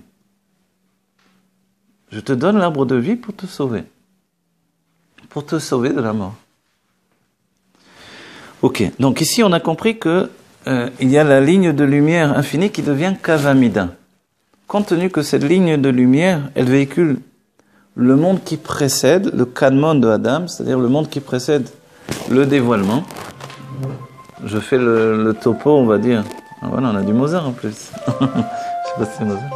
Je te donne l'arbre de vie pour te sauver. Pour te sauver de la mort. Ok, donc ici on a compris que il y a la ligne de lumière infinie qui devient Kavamida. Compte tenu que cette ligne de lumière, elle véhicule le monde qui précède, le Kadmon de Adam, c'est-à-dire le monde qui précède le dévoilement. Je fais le topo, on va dire. Ah, voilà, on a du Mozart en plus. Je sais pas si c'est Mozart.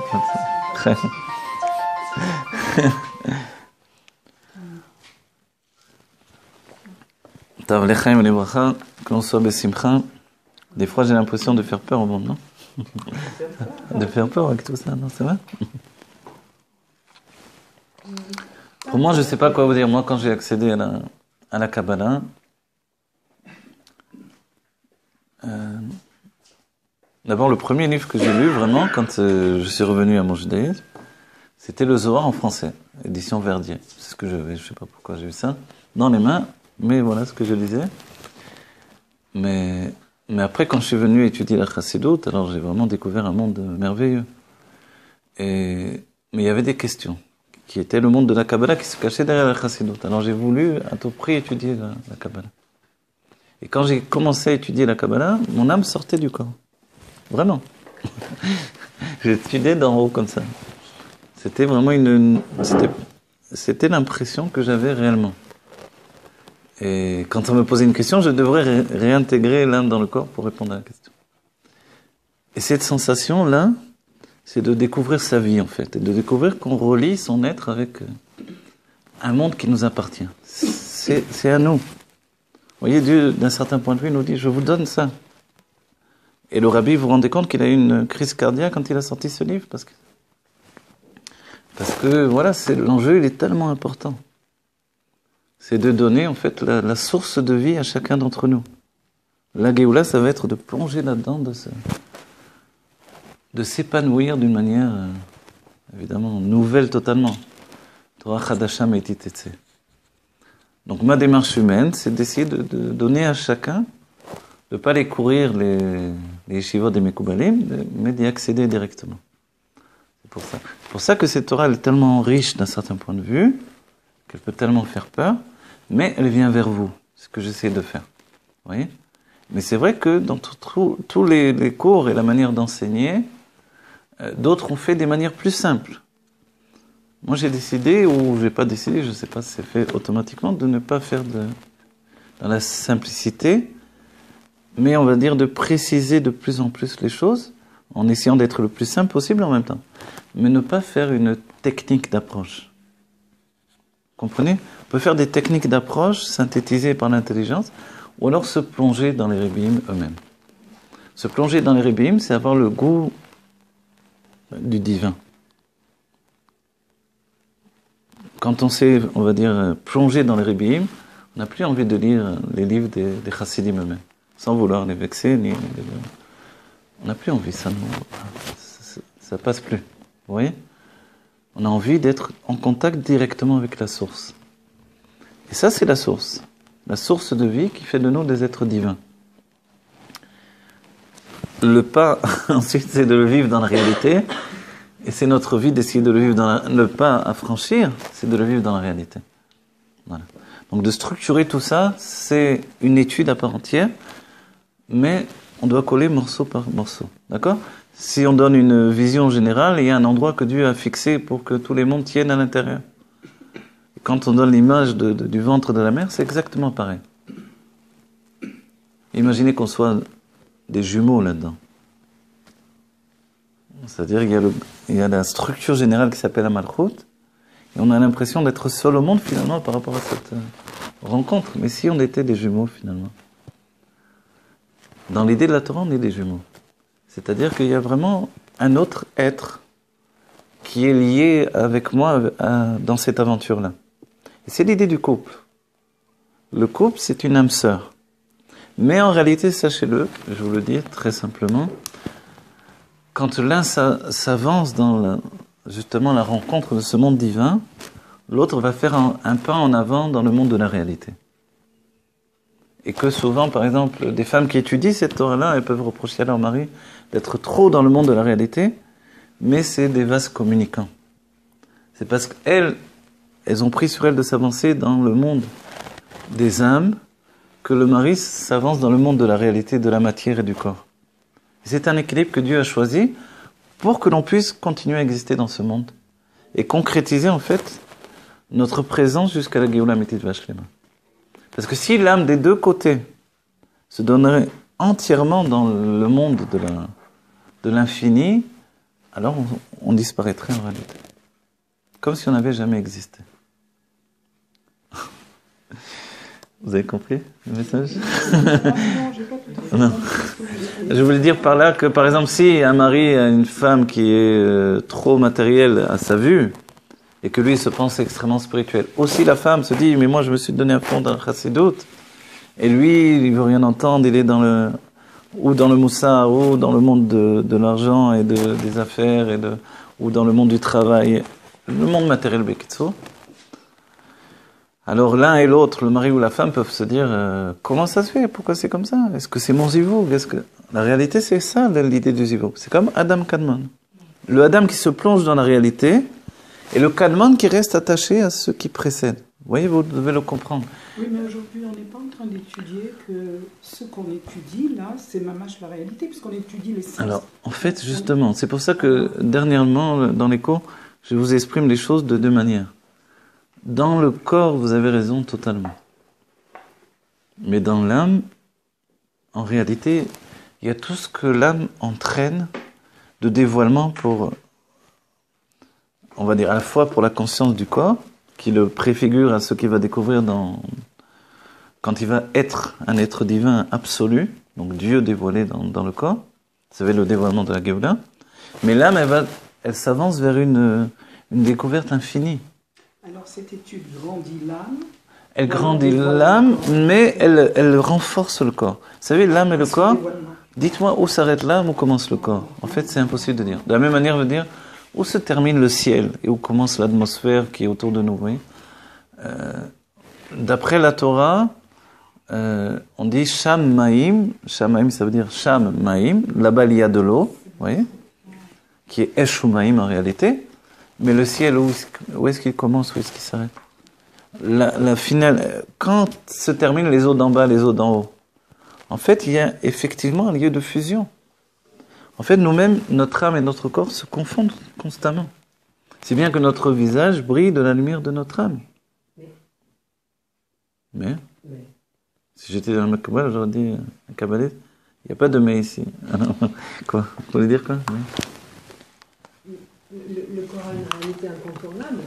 Tav lechaim lebracha, que l'on soit besimcha. Des fois, j'ai l'impression de faire peur au monde, non? De faire peur avec tout ça, non? C'est vrai? Pour moi, je ne sais pas quoi vous dire. Moi, quand j'ai accédé à la Kabbalah, d'abord, le premier livre que j'ai lu, vraiment, quand je suis revenu à mon judaïsme, c'était le Zohar en français, édition Verdier. C'est ce que j'avais, je ne sais pas pourquoi j'ai eu ça, dans les mains, mais voilà ce que je lisais. Mais après, quand je suis venu étudier la Chassidoute, alors j'ai vraiment découvert un monde merveilleux. Mais il y avait des questions, qui étaient le monde de la Kabbalah qui se cachait derrière la Chassidoute. Alors j'ai voulu à tout prix étudier la Kabbalah. Et quand j'ai commencé à étudier la Kabbalah, mon âme sortait du corps. Vraiment. J'ai étudié d'en haut comme ça. C'était vraiment c'était l'impression que j'avais réellement. Et quand on me posait une question, je devrais réintégrer l'âme dans le corps pour répondre à la question. Et cette sensation-là, c'est de découvrir sa vie, en fait. Et de découvrir qu'on relie son être avec un monde qui nous appartient. C'est à nous. Vous voyez, Dieu, d'un certain point de vue, nous dit, je vous donne ça. Et le rabbi, vous vous rendez compte qu'il a eu une crise cardiaque quand il a sorti ce livre? Parce que voilà, l'enjeu, il est tellement important. C'est de donner, en fait, la source de vie à chacun d'entre nous. La Géoula, ça va être de plonger là-dedans, de s'épanouir d'une manière, évidemment, nouvelle totalement. Torah Chadasha Meiti Tetse. Donc ma démarche humaine, c'est d'essayer de donner à chacun, de ne pas aller courir les yeshivot des Mekoubalim, mais d'y accéder directement. C'est pour ça. C'est pour ça que cette Torah elle est tellement riche d'un certain point de vue, qu'elle peut tellement faire peur, mais elle vient vers vous. C'est ce que j'essaie de faire. Vous voyez? Mais c'est vrai que dans tous les cours et la manière d'enseigner, d'autres ont fait des manières plus simples. Moi, j'ai décidé, ou j'ai pas décidé, je ne sais pas si c'est fait automatiquement, de ne pas faire dans la simplicité, mais on va dire de préciser de plus en plus les choses, en essayant d'être le plus simple possible en même temps. Mais ne pas faire une technique d'approche. Comprenez? On peut faire des techniques d'approche synthétisées par l'intelligence, ou alors se plonger dans les rébim eux-mêmes. Se plonger dans les rébim, c'est avoir le goût du divin. Quand on s'est, on va dire, plongé dans les rébim, on n'a plus envie de lire les livres des chassidim eux-mêmes, sans vouloir les vexer, on n'a plus envie, ça passe plus. Vous voyez? On a envie d'être en contact directement avec la source. Et ça, c'est la source de vie qui fait de nous des êtres divins. Le pas, ensuite, c'est de le vivre dans la réalité, et c'est notre vie d'essayer de le vivre le pas à franchir, c'est de le vivre dans la réalité. Voilà. Donc de structurer tout ça, c'est une étude à part entière, mais on doit coller morceau par morceau. D'accord ? Si on donne une vision générale, il y a un endroit que Dieu a fixé pour que tous les mondes tiennent à l'intérieur. Quand on donne l'image du ventre de la mer, c'est exactement pareil. Imaginez qu'on soit des jumeaux là-dedans. C'est-à-dire qu'il y a la structure générale qui s'appelle la Malchut, et on a l'impression d'être seul au monde finalement par rapport à cette rencontre. Mais si on était des jumeaux finalement. Dans l'idée de la Torah, on est des jumeaux. C'est-à-dire qu'il y a vraiment un autre être qui est lié avec moi dans cette aventure-là. Et c'est l'idée du couple. Le couple, c'est une âme sœur. Mais en réalité, sachez-le, je vous le dis très simplement, quand l'un s'avance dans justement la rencontre de ce monde divin, l'autre va faire un pas en avant dans le monde de la réalité. Et que souvent, par exemple, des femmes qui étudient cette Torah-là, elles peuvent reprocher à leur mari d'être trop dans le monde de la réalité, mais c'est des vases communicants. C'est parce qu'elles ont pris sur elles de s'avancer dans le monde des âmes, que le mari s'avance dans le monde de la réalité, de la matière et du corps. Et c'est un équilibre que Dieu a choisi pour que l'on puisse continuer à exister dans ce monde et concrétiser en fait notre présence jusqu'à la Géoula Amitית Vashlema. Parce que si l'âme des deux côtés se donnerait entièrement dans le monde de l'infini, alors on disparaîtrait en réalité. Comme si on n'avait jamais existé. Vous avez compris le message? Non. Je voulais dire par là que, par exemple, si un mari a une femme qui est trop matérielle à sa vue, et que lui se pense extrêmement spirituel, aussi la femme se dit, mais moi je me suis donné à fond dans le chassidut, et lui, il veut rien entendre, il est ou dans le moussard, ou dans le monde de l'argent et des affaires, ou dans le monde du travail, le monde matériel bekitso. Alors l'un et l'autre, le mari ou la femme, peuvent se dire comment ça se fait? Pourquoi c'est comme ça? Est-ce que c'est mon zivug? La réalité, c'est ça, l'idée du zivug. C'est comme Adam Kadmon. Le Adam qui se plonge dans la réalité et le Kadmon qui reste attaché à ce qui précède. Vous voyez, vous devez le comprendre. Oui, mais aujourd'hui, on n'est pas en train d'étudier que ce qu'on étudie, là, c'est mamash la réalité, puisqu'on étudie les sens. Alors, en fait, justement, c'est pour ça que, dernièrement, dans les cours, je vous exprime les choses de deux manières. Dans le corps, vous avez raison totalement. Mais dans l'âme, en réalité, il y a tout ce que l'âme entraîne de dévoilement pour, on va dire, à la fois pour la conscience du corps, qui le préfigure à ce qu'il va découvrir quand il va être un être divin absolu, donc Dieu dévoilé dans le corps. Vous savez, le dévoilement de la Géoula. Mais l'âme, elle s'avance vers une découverte infinie. Alors cette étude grandit l'âme. Elle grandit l'âme, mais elle renforce le corps. Vous savez, l'âme et le corps, dites-moi où s'arrête l'âme, où commence le corps. En fait, c'est impossible de dire. De la même manière, je veux dire, où se termine le ciel et où commence l'atmosphère qui est autour de nous. Oui. D'après la Torah, on dit Sham Maïm. Sham Maïm, ça veut dire Sham Maïm. Là-bas, il y a de l'eau, vous voyez, qui est Eshu Maïm en réalité. Mais le ciel, où est-ce qu'il commence, où est-ce qu'il s'arrête? La finale, quand se terminent les eaux d'en bas, les eaux d'en haut, en fait, il y a effectivement un lieu de fusion. En fait, nous-mêmes, notre âme et notre corps se confondent constamment. C'est bien que notre visage brille de la lumière de notre âme. Mais si j'étais dans le Makabal, j'aurais dit un kabbaliste, il n'y a pas de mais ici. Alors, quoi? Vous voulez dire quoi? Le corps a une réalité incontournable.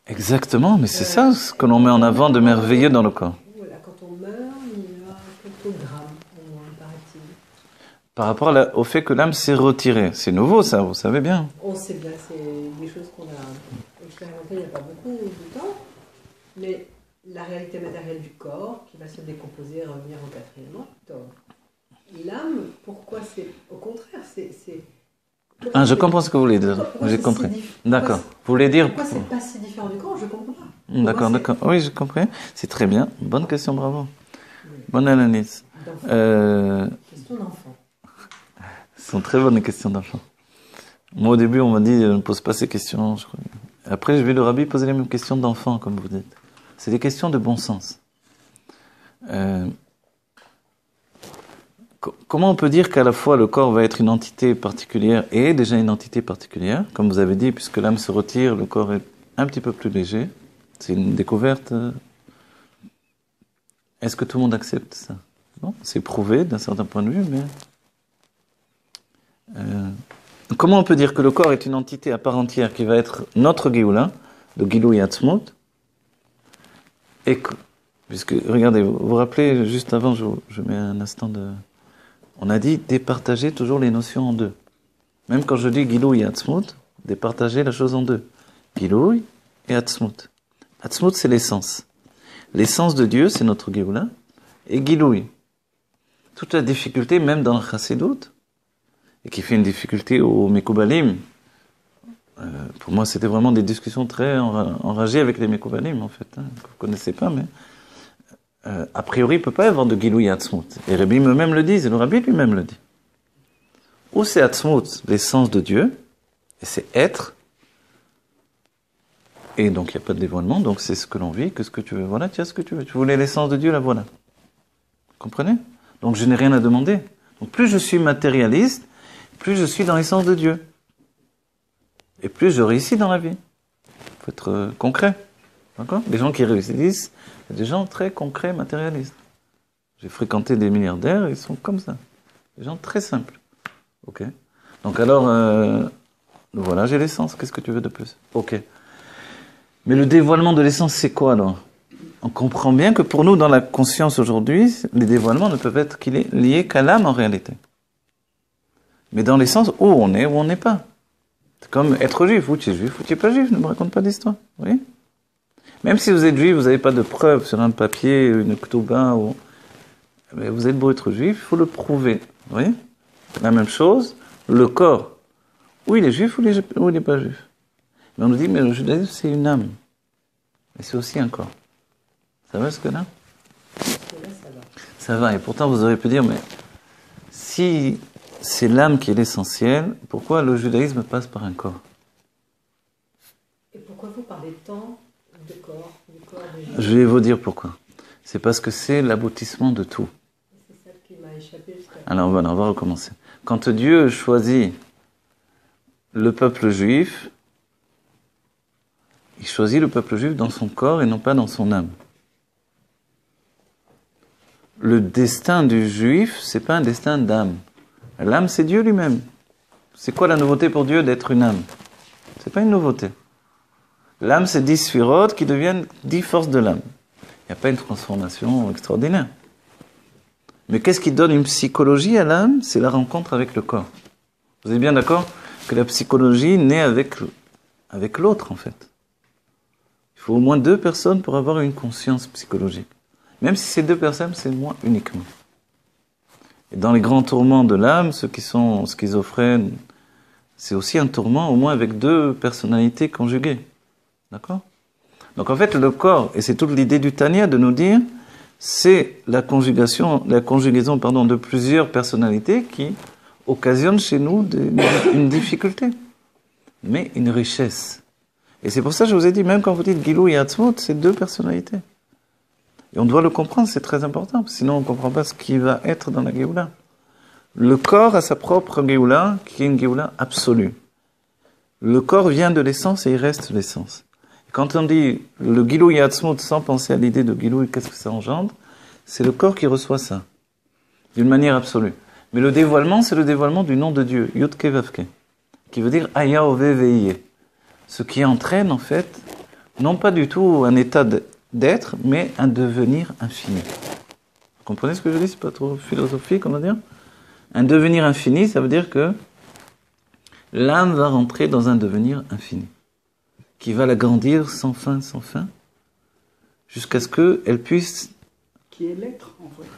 Exactement, mais c'est ça ce que l'on met en avant de merveilleux dans le corps. Voilà, quand on meurt, il y a quelques grammes, au moins, paraît-il. Par rapport au fait que l'âme s'est retirée. C'est nouveau ça, vous savez bien. On sait bien, c'est des choses qu'on a expérimentées il n'y a pas beaucoup de temps, mais la réalité matérielle du corps, qui va se décomposer et revenir au quatrième octobre. L'âme, pourquoi c'est... Au contraire, c'est je comprends ce que vous voulez dire. J'ai compris. D'accord. Vous voulez dire... Pourquoi c'est pas si différent du corps? Je comprends pas. D'accord, moi, d'accord. Oui, j'ai compris. C'est très bien. Bonne question, bravo. Bonne analyse. Question d'enfant. Ce sont très bonnes questions d'enfants. Moi, au début, on m'a dit, ne pose pas ces questions. Je crois. Après, je vais le rabbi poser les mêmes questions d'enfants, comme vous dites. C'est des questions de bon sens. Comment on peut dire qu'à la fois le corps va être une entité particulière et déjà une entité particulière? Comme vous avez dit, puisque l'âme se retire, le corps est un petit peu plus léger. C'est une découverte. Est-ce que tout le monde accepte ça? Non, c'est prouvé d'un certain point de vue, mais... comment on peut dire que le corps est une entité à part entière qui va être notre Géoula, le Gilou Yatzmut, et que, puisque, regardez, vous vous rappelez, juste avant, je mets un instant de... On a dit départager toujours les notions en deux. Même quand je dis Gilou Yatzmut, départager la chose en deux. Gilou et Atzmut. Atzmut, c'est l'essence. L'essence de Dieu, c'est notre Géoula, et Gilou. Toute la difficulté, même dans le Chassidut, et qui fait une difficulté aux Mekoubalim. Pour moi, c'était vraiment des discussions très enragées avec les Mekoubalim, en fait, que vous connaissez pas, mais a priori, il ne peut pas y avoir de Gilou et Atzmut. Les rabbis eux-mêmes le disent, et le rabbi lui-même le dit. Ou c'est Atzmut, l'essence de Dieu, et c'est être, et donc il n'y a pas de dévoilement, donc c'est ce que l'on vit, que ce que tu veux, voilà, tu as ce que tu veux. Tu voulais l'essence de Dieu, la voilà. Vous comprenez? Donc je n'ai rien à demander. Donc plus je suis matérialiste, plus je suis dans l'essence de Dieu. Et plus je réussis dans la vie. Il faut être concret. D'accord? Les gens qui réussissent, c'est des gens très concrets, matérialistes. J'ai fréquenté des milliardaires, ils sont comme ça. Des gens très simples. Ok? Donc alors, voilà, j'ai l'essence. Qu'est-ce que tu veux de plus? Ok. Mais le dévoilement de l'essence, c'est quoi alors? On comprend bien que pour nous, dans la conscience aujourd'hui, les dévoilements ne peuvent être liés qu'à l'âme en réalité. Mais dans l'essence, où on est, où on n'est pas. C'est comme être juif, ou tu es juif, ou tu n'es pas juif, ne me raconte pas d'histoire. Oui. Même si vous êtes juif, vous n'avez pas de preuve sur un papier, une ktouba, ou... mais vous êtes beau être juif, il faut le prouver. Oui. La même chose, le corps. Ou il est juif, ou il n'est pas juif. Mais on nous dit, mais le judaïsme, c'est une âme. Mais c'est aussi un corps. Ça va ce que là? Ça va. Et pourtant, vous auriez pu dire, mais si c'est l'âme qui est l'essentiel, pourquoi le judaïsme passe par un corps? Et pourquoi vous parlez tant de corps, du corps de Jésus? Je vais vous dire pourquoi. C'est parce que c'est l'aboutissement de tout. C'est ça qui m'a échappé jusqu'à... Alors voilà, on va recommencer. Quand Dieu choisit le peuple juif, il choisit le peuple juif dans son corps et non pas dans son âme. Le destin du juif, c'est pas un destin d'âme. L'âme, c'est Dieu lui-même. C'est quoi la nouveauté pour Dieu d'être une âme? C'est pas une nouveauté. L'âme, c'est 10 sphirotes qui deviennent 10 forces de l'âme. Il n'y a pas une transformation extraordinaire. Mais qu'est-ce qui donne une psychologie à l'âme? C'est la rencontre avec le corps. Vous êtes bien d'accord que la psychologie naît avec l'autre, en fait. Il faut au moins 2 personnes pour avoir une conscience psychologique. Même si c'est 2 personnes, c'est moi uniquement. Et dans les grands tourments de l'âme, ceux qui sont schizophrènes, c'est aussi un tourment au moins avec 2 personnalités conjuguées. D'accord? Donc en fait, le corps, et c'est toute l'idée du Tanya de nous dire, c'est la conjugaison de plusieurs personnalités qui occasionnent chez nous une difficulté, mais une richesse. Et c'est pour ça que je vous ai dit, même quand vous dites Gilou et Atzmut, c'est 2 personnalités. Et on doit le comprendre, c'est très important, sinon on ne comprend pas ce qui va être dans la Géoula. Le corps a sa propre Géoula, qui est une Géoula absolue. Le corps vient de l'essence et il reste l'essence. Quand on dit le Gilou Yatzmut sans penser à l'idée de Gilou, qu'est-ce que ça engendre? C'est le corps qui reçoit ça, d'une manière absolue. Mais le dévoilement, c'est le dévoilement du nom de Dieu, Yudke Vavke, qui veut dire Aya Ove Veiye. Ce qui entraîne en fait, non pas du tout un état d'être, mais un devenir infini. Vous comprenez ce que je dis? C'est pas trop philosophique, on va dire. Un devenir infini, ça veut dire que l'âme va rentrer dans un devenir infini, qui va l'agrandir sans fin, jusqu'à ce qu'elle puisse... Qui est l'être, en fait.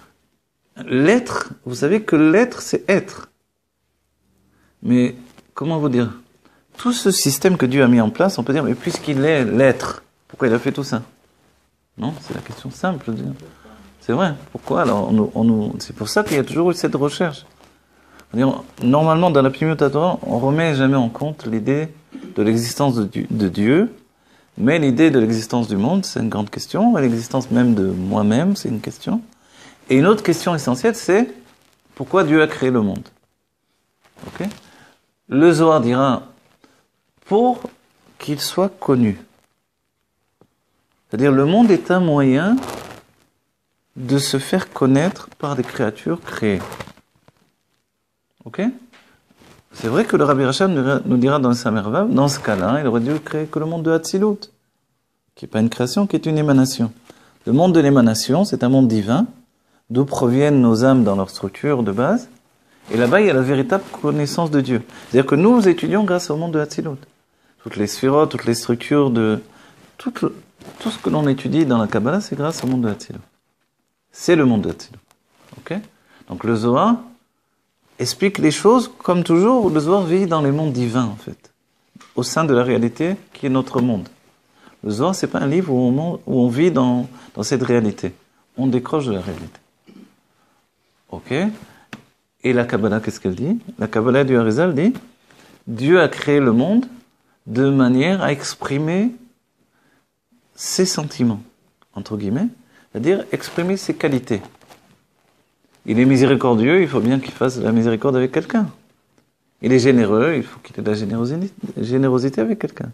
L'être, vous savez que l'être, c'est être. Mais, comment vous dire? Tout ce système que Dieu a mis en place, on peut dire, mais puisqu'il est l'être, Pourquoi il a fait tout ça? Non, c'est la question simple. C'est vrai. Pourquoi? Alors, c'est pour ça qu'il y a toujours eu cette recherche. Normalement, dans la Pnimiut Torah, on remet jamais en compte l'idée de l'existence de Dieu, mais l'idée de l'existence du monde, c'est une grande question, et l'existence même de moi-même, c'est une question. Et une autre question essentielle, c'est pourquoi Dieu a créé le monde? Okay? Le Zohar dira pour qu'il soit connu. C'est-à-dire le monde est un moyen de se faire connaître par des créatures créées. Ok? C'est vrai que le Rabbi Rachab nous dira dans le Samer Vav, dans ce cas-là, il aurait dû créer que le monde de Hatzilut, qui n'est pas une création, qui est une émanation. Le monde de l'émanation, c'est un monde divin, d'où proviennent nos âmes dans leur structure de base, et là-bas, il y a la véritable connaissance de Dieu. C'est-à-dire que nous étudions grâce au monde de Hatzilut. Toutes les sphirotes, toutes les structures de... Tout ce que l'on étudie dans la Kabbalah, c'est grâce au monde de Hatzilut. C'est le monde de Hatzilut. Ok? Donc le Zohar explique les choses, comme toujours, le Zohar vit dans les mondes divins, en fait, au sein de la réalité qui est notre monde. Le Zohar, c'est pas un livre où on vit dans cette réalité. On décroche de la réalité. Ok? Et la Kabbalah, qu'est-ce qu'elle dit? La Kabbalah du Harizal dit, Dieu a créé le monde de manière à exprimer ses sentiments, entre guillemets, c'est-à-dire exprimer ses qualités. Il est miséricordieux, il faut bien qu'il fasse de la miséricorde avec quelqu'un. Il est généreux, il faut qu'il ait de la générosité avec quelqu'un.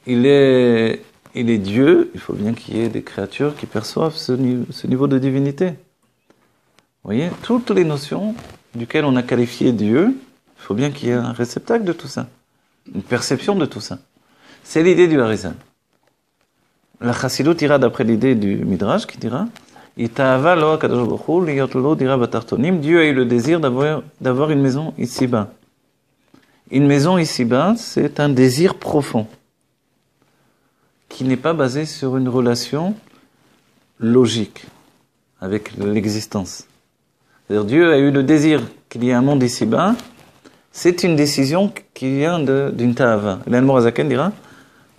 Il est Dieu, il faut bien qu'il y ait des créatures qui perçoivent ce niveau de divinité. Vous voyez, toutes les notions duquel on a qualifié Dieu, il faut bien qu'il y ait un réceptacle de tout ça, une perception de tout ça. C'est l'idée du Harizal. La Chassidut ira d'après l'idée du Midrash qui dira Dieu a eu le désir d'avoir une maison ici-bas. Une maison ici-bas, c'est un désir profond qui n'est pas basé sur une relation logique avec l'existence. C'est-à-dire Dieu a eu le désir qu'il y ait un monde ici-bas, c'est une décision qui vient d'une ta'ava. L'Anmour Azaken dira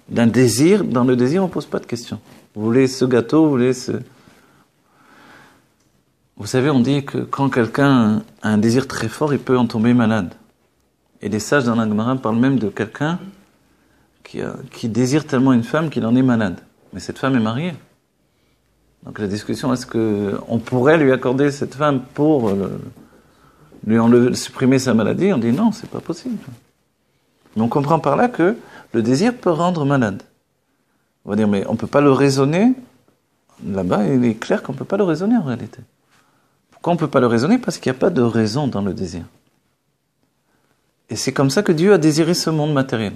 d'un désir, dans le désir on ne pose pas de questions. Vous voulez ce gâteau, vous voulez ce... Vous savez, on dit que quand quelqu'un a un désir très fort, il peut en tomber malade. Et les sages dans la Gemara parlent même de quelqu'un qui désire tellement une femme qu'il en est malade. Mais cette femme est mariée. Donc la discussion, est-ce qu'on pourrait lui accorder cette femme pour lui supprimer sa maladie? On dit non, c'est pas possible. Mais on comprend par là que le désir peut rendre malade. On va dire, mais on ne peut pas le raisonner. Là-bas, il est clair qu'on ne peut pas le raisonner en réalité. Pourquoi on ne peut pas le raisonner? Parce qu'il n'y a pas de raison dans le désir. Et c'est comme ça que Dieu a désiré ce monde matériel.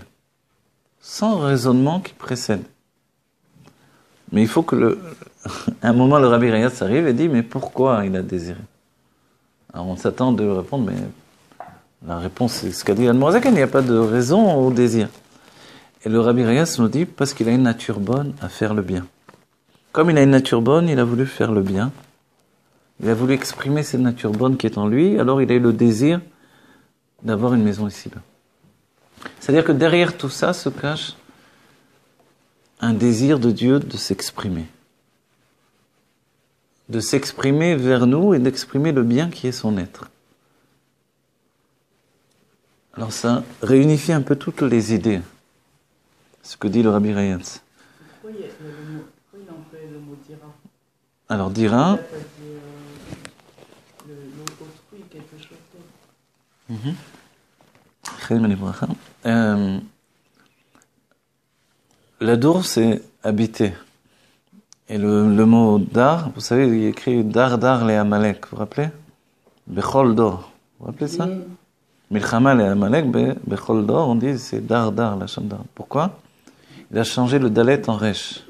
Sans raisonnement qui précède. Mais il faut que à un moment, le Rabbi Rayatz arrive et dit, mais pourquoi il a désiré? Alors on s'attend de répondre, mais la réponse c'est ce qu'a dit l'Admor Zaken, il n'y a pas de raison au désir. Et le Rabbi Rayatz nous dit, parce qu'il a une nature bonne à faire le bien. Comme il a une nature bonne, il a voulu faire le bien. Il a voulu exprimer cette nature bonne qui est en lui, alors il a eu le désir d'avoir une maison ici-bas. C'est-à-dire que derrière tout ça se cache un désir de Dieu de s'exprimer. De s'exprimer vers nous et d'exprimer le bien qui est son être. Alors ça réunifie un peu toutes les idées, ce que dit le Rabbi Rayatz. Pourquoi il emploie le mot dira? Alors dira... L'autrui, quelque chose d'autre. La dour, c'est habiter. Et le mot dar, vous savez, il y a écrit dar le Amalek, vous vous rappelez? Bechol dor. Vous vous rappelez ça? Milchama le Amalek, bechol dor, on dit c'est dar, la chambre dar. Pourquoi? Il a changé le dalet en resh.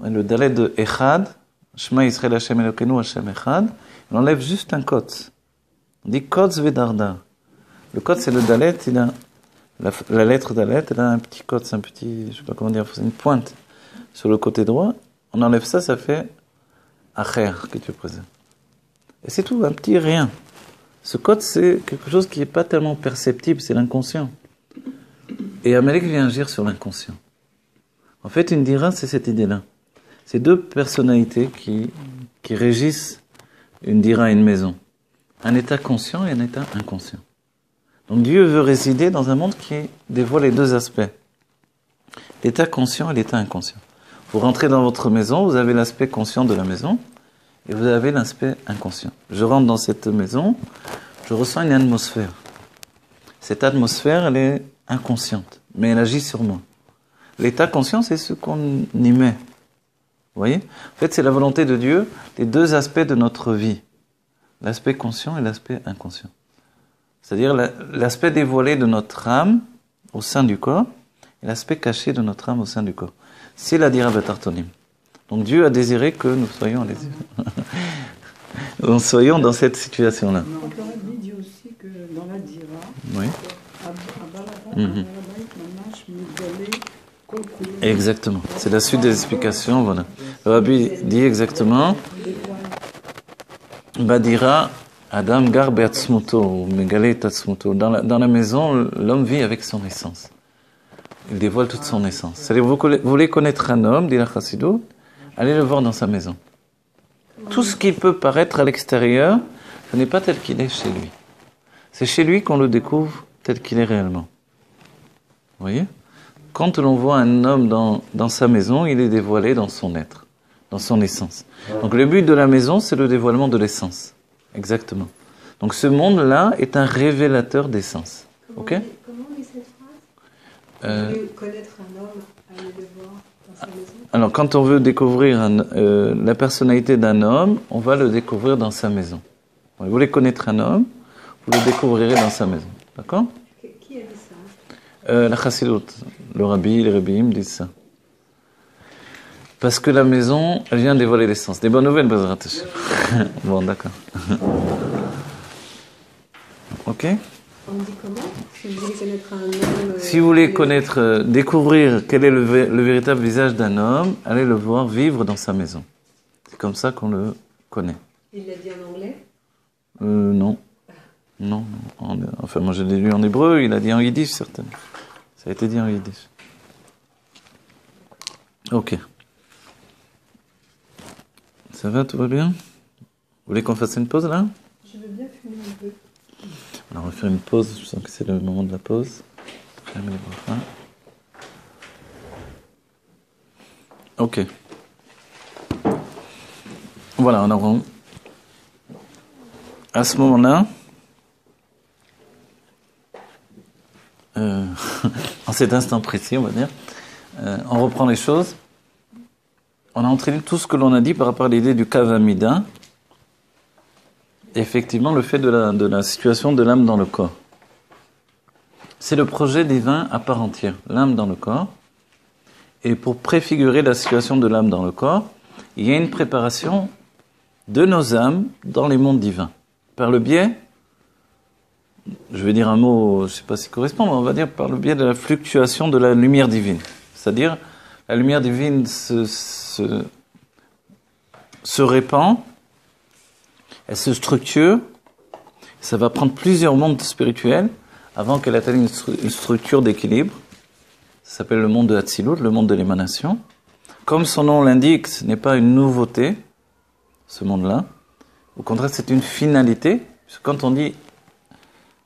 Le dalet de Echad, Shema Yisrael Hashem Elokeinu Hashem Echad, il enlève juste un kotz. On dit kotz vedardar. Le kotz, c'est le dalet, il a la lettre dalet, elle a un petit kotz, un petit, je sais pas comment dire, c'est une pointe sur le côté droit. On enlève ça, ça fait acher que tu présentes. Et c'est tout, un petit rien. Ce kotz, c'est quelque chose qui n'est pas tellement perceptible, c'est l'inconscient. Et Amalek vient agir sur l'inconscient. En fait, une dira, c'est cette idée-là. C'est deux personnalités qui régissent une dira, une maison. Un état conscient et un état inconscient. Donc Dieu veut résider dans un monde qui dévoile les deux aspects. L'état conscient et l'état inconscient. Vous rentrez dans votre maison, vous avez l'aspect conscient de la maison et vous avez l'aspect inconscient. Je rentre dans cette maison, je ressens une atmosphère. Cette atmosphère, elle est inconsciente, mais elle agit sur moi. L'état conscient, c'est ce qu'on y met. Vous voyez ? En fait, c'est la volonté de Dieu, les deux aspects de notre vie. L'aspect conscient et l'aspect inconscient. C'est-à-dire l'aspect dévoilé de notre âme au sein du corps et l'aspect caché de notre âme au sein du corps. C'est la dira betartonim. Donc Dieu a désiré que nous soyons nous soyons dans cette situation-là. Mais on pourrait dire aussi que dans la dira, Oui. Mhm. Exactement. C'est la suite des explications. Voilà. Le Rabbi dit exactement Badira Adam gar be'atzmuto, megale tatzmuto. Dans la maison, l'homme vit avec son essence. Il dévoile toute son essence. C'est-à-dire, vous voulez connaître un homme, dit la Chassidut, allez le voir dans sa maison. Tout ce qui peut paraître à l'extérieur, ce n'est pas tel qu'il est chez lui. C'est chez lui qu'on le découvre tel qu'il est réellement. Vous voyez ? Quand l'on voit un homme dans sa maison, il est dévoilé dans son être, dans son essence. Donc le but de la maison, c'est le dévoilement de l'essence. Exactement. Donc ce monde-là est un révélateur d'essence. Ok ? Comment on dit cette phrase ? Vous voulez connaître un homme, allez le voir dans sa maison ? Alors quand on veut découvrir la personnalité d'un homme, on va le découvrir dans sa maison. Vous voulez connaître un homme, vous le découvrirez dans sa maison. D'accord ? Qui a dit ça ? La Chassidut, le Rabbi, les Rabbim disent ça. Parce que la maison, elle vient dévoiler l'essence. Des bonnes nouvelles, Bezrat Hashem. Bon, d'accord. Ok ? On dit comment ? Si vous voulez connaître un homme... Si vous voulez connaître, découvrir quel est le véritable visage d'un homme, allez le voir vivre dans sa maison. C'est comme ça qu'on le connaît. Il l'a dit en anglais ? Non. Non. Enfin, moi je l'ai lu en hébreu, il a dit en yiddish, certainement. Ça a été dit en yiddish. Ok. Ça va, tout va bien ? Vous voulez qu'on fasse une pause là ? Je veux bien fumer un peu. Alors on va faire une pause, je sens que c'est le moment de la pause. Ok. Voilà, alors à ce moment-là, en cet instant précis, on va dire, on reprend les choses. On a entraîné tout ce que l'on a dit par rapport à l'idée du Kavamida. Effectivement, le fait de la situation de l'âme dans le corps. C'est le projet divin à part entière, l'âme dans le corps. Et pour préfigurer la situation de l'âme dans le corps, il y a une préparation de nos âmes dans les mondes divins. Par le biais, je vais dire un mot, je ne sais pas s'il correspond, mais on va dire par le biais de la fluctuation de la lumière divine. C'est-à-dire, la lumière divine se répand, elle se structure, ça va prendre plusieurs mondes spirituels avant qu'elle atteigne une structure d'équilibre. Ça s'appelle le monde de Hatzilut, le monde de l'émanation. Comme son nom l'indique, ce n'est pas une nouveauté, ce monde-là. Au contraire, c'est une finalité. Parce que quand on dit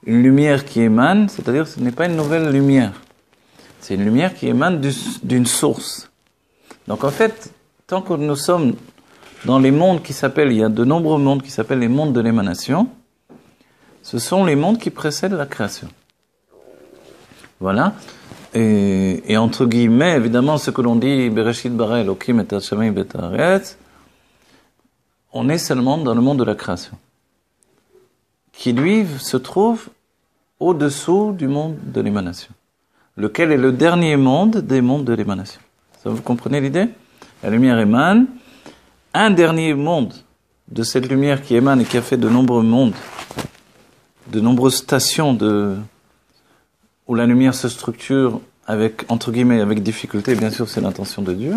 une lumière qui émane, c'est-à-dire que ce n'est pas une nouvelle lumière. C'est une lumière qui émane d'une source. Donc en fait, tant que nous sommes dans les mondes qui s'appellent, il y a de nombreux mondes qui s'appellent les mondes de l'émanation, ce sont les mondes qui précèdent la création. Voilà. Et entre guillemets, évidemment, ce que l'on dit, Bereshit bara Elokim et Hashamayim et Haaretz, on est seulement dans le monde de la création, qui lui se trouve au-dessous du monde de l'émanation, lequel est le dernier monde des mondes de l'émanation. Ça, vous comprenez l'idée ? La lumière émane. Un dernier monde de cette lumière qui émane et qui a fait de nombreux mondes, de nombreuses stations où la lumière se structure avec, entre guillemets, avec difficulté, bien sûr c'est l'intention de Dieu,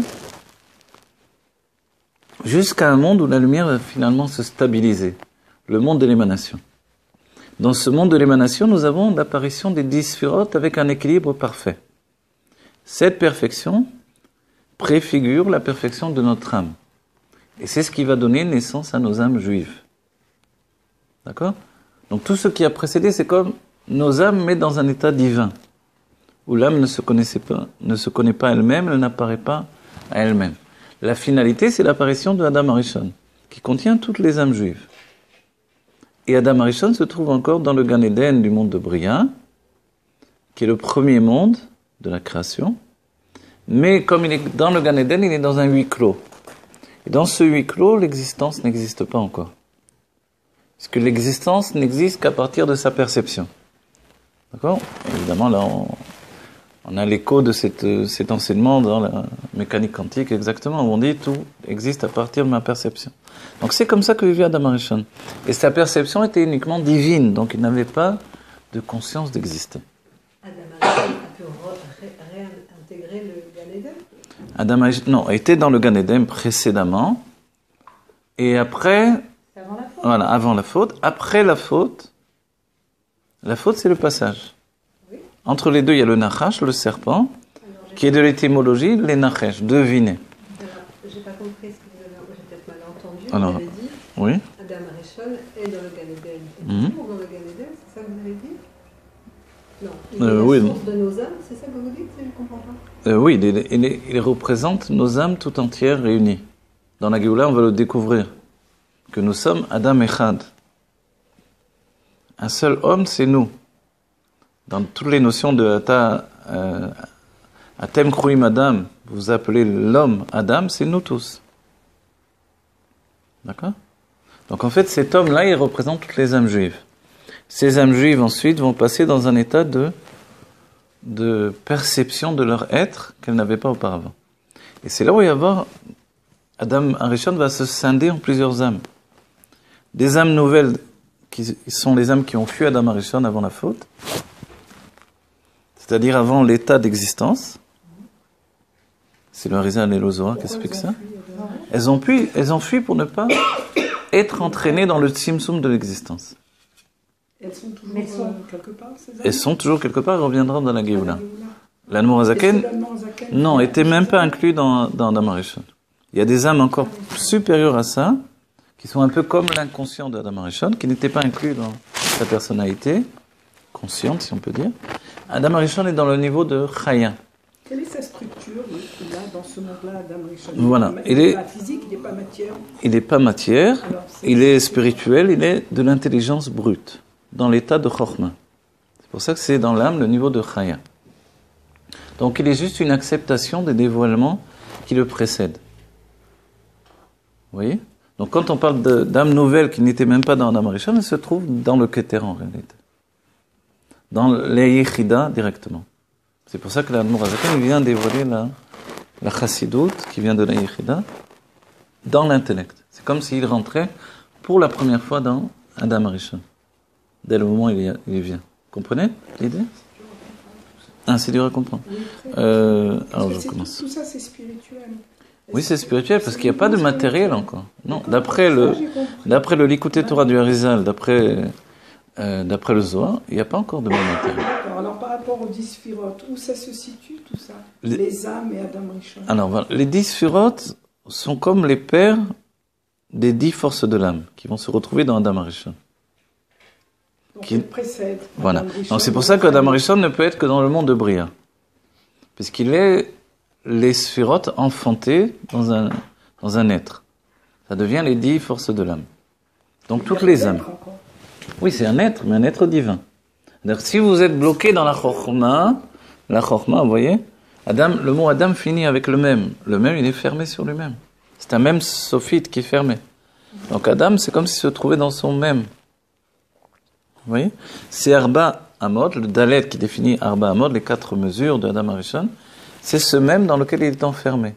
jusqu'à un monde où la lumière va finalement se stabiliser, le monde de l'émanation. Dans ce monde de l'émanation, nous avons l'apparition des 10 sphirotes avec un équilibre parfait. Cette perfection préfigure la perfection de notre âme. Et c'est ce qui va donner naissance à nos âmes juives. D'accord? Donc tout ce qui a précédé, c'est comme nos âmes, mais dans un état divin, où l'âme ne se connaît pas elle-même, elle n'apparaît pas à elle-même. La finalité, c'est l'apparition de Adam Arishon, qui contient toutes les âmes juives. Et Adam Arishon se trouve encore dans le Gan Eden du monde de Bria, qui est le premier monde de la création. Mais comme il est dans le Gan Eden, il est dans un huis clos. Et dans ce huis clos, l'existence n'existe pas encore. Parce que l'existence n'existe qu'à partir de sa perception. D'accord? Évidemment, là, on a l'écho de cet enseignement dans la mécanique quantique, exactement, où on dit tout existe à partir de ma perception. Donc c'est comme ça que vivait Adam Arishon. Et sa perception était uniquement divine, donc il n'avait pas de conscience d'exister. Adam Arishon a pu réintégrer le Gan Eden? Adam Arishon, non, était dans le Gan Eden précédemment, et après, C'est avant la faute? voilà, avant la faute, après la faute c'est le passage. Oui. Entre les deux, il y a le Nachash, le serpent, Alors, qui est de l'étymologie, les Nachesh, devinez. Alors, j'ai pas compris ce que vous avez... J'ai peut-être mal entendu. Alors, vous avez dit oui. Adam Arishon est dans le Gan Eden. Est Mhm. toujours dans le Gan Eden, c'est ça que vous avez dit? Non. Il est la Oui. source de nos âmes, c'est ça que vous dites? Je ne comprends pas. Oui, il représente nos âmes tout entières réunies. Dans la Géoula, on va le découvrir, que nous sommes Adam Echad. Un seul homme, c'est nous. Dans toutes les notions de Atem Kruim Adam, vous appelez l'homme Adam, c'est nous tous. D'accord? Donc en fait, cet homme-là, il représente toutes les âmes juives. Ces âmes juives, ensuite, vont passer dans un état de perception de leur être qu'elles n'avaient pas auparavant. Et c'est là où il va y avoir... Adam Arishon va se scinder en plusieurs âmes. Des âmes nouvelles, qui sont les âmes qui ont fui Adam Arishon avant la faute, c'est-à-dire avant l'état d'existence. C'est le Harizal et le Zohar qui explique ça. Elles ont fui pour ne pas être entraînées dans le tzimtzum de l'existence. Elles sont toujours Mais sont- quelque part, ces âmes? Elles sont toujours quelque part, elles reviendront dans la Géoula. Dans la Géoula. L'Admorazaken, Est-ce que l'Admorazaken non, fait était même pas inclus dans Adam Arishon. Il y a des âmes encore supérieures à ça, qui sont un peu comme l'inconscient de Adam Arishon, qui n'étaient pas inclus dans sa personnalité, consciente si on peut dire. Adam Arishon est dans le niveau de Chaya. Quelle est sa structure, lui, qu'il a dans ce monde-là, Adam Arishon? Voilà. Il n'est pas physique, il n'est pas matière. Il n'est pas matière, Alors, il est spirituel, il est de l'intelligence brute, dans l'état de Chokhmah. C'est pour ça que c'est dans l'âme le niveau de Chaya. Donc il est juste une acceptation des dévoilements qui le précèdent. Vous voyez? Donc quand on parle d'âme nouvelle qui n'était même pas dans Adam Arishon, elle se trouve dans le Keter en réalité. Dans l'Eyechida directement. C'est pour ça que l'Admorazaken vient dévoiler la Chassidout, qui vient de l'Eyechida, dans l'intellect. C'est comme s'il rentrait pour la première fois dans Adam Arishon. Dès le moment où il vient. Comprenez l'idée? Ah, c'est dur à comprendre. Alors je commence. Tout ça, c'est spirituel. Oui, c'est spirituel parce qu'il n'y a pas de matériel encore. Non, d'après le Likutei Torah du Harizal, d'après le Zohar, il n'y a pas encore de matériel. Alors, par rapport aux 10 sphirotes, où ça se situe tout ça? Les âmes et Adam Rishon. Alors, voilà, les 10 sphirotes sont comme les pères des 10 forces de l'âme qui vont se retrouver dans Adam Arishon. Donc, il précède. Voilà. Adam Rishon. Donc, c'est pour ça qu'Adam Arishon ne peut être que dans le monde de Bria. Puisqu'il est les sphirotes enfantées dans un être. Ça devient les 10 forces de l'âme. Donc, toutes les âmes. Oui, c'est un être, mais un être divin. C'est-à-dire, si vous êtes bloqué dans la Chokhmah, vous voyez, le mot Adam finit avec le même. Le même, il est fermé sur lui-même. C'est un même sophite qui est fermé. Donc Adam, c'est comme s'il se trouvait dans son même. Vous voyez? C'est Arba Amod, le Dalet qui définit Arba Amod, les 4 mesures de Adam Arishon. C'est ce même dans lequel il est enfermé.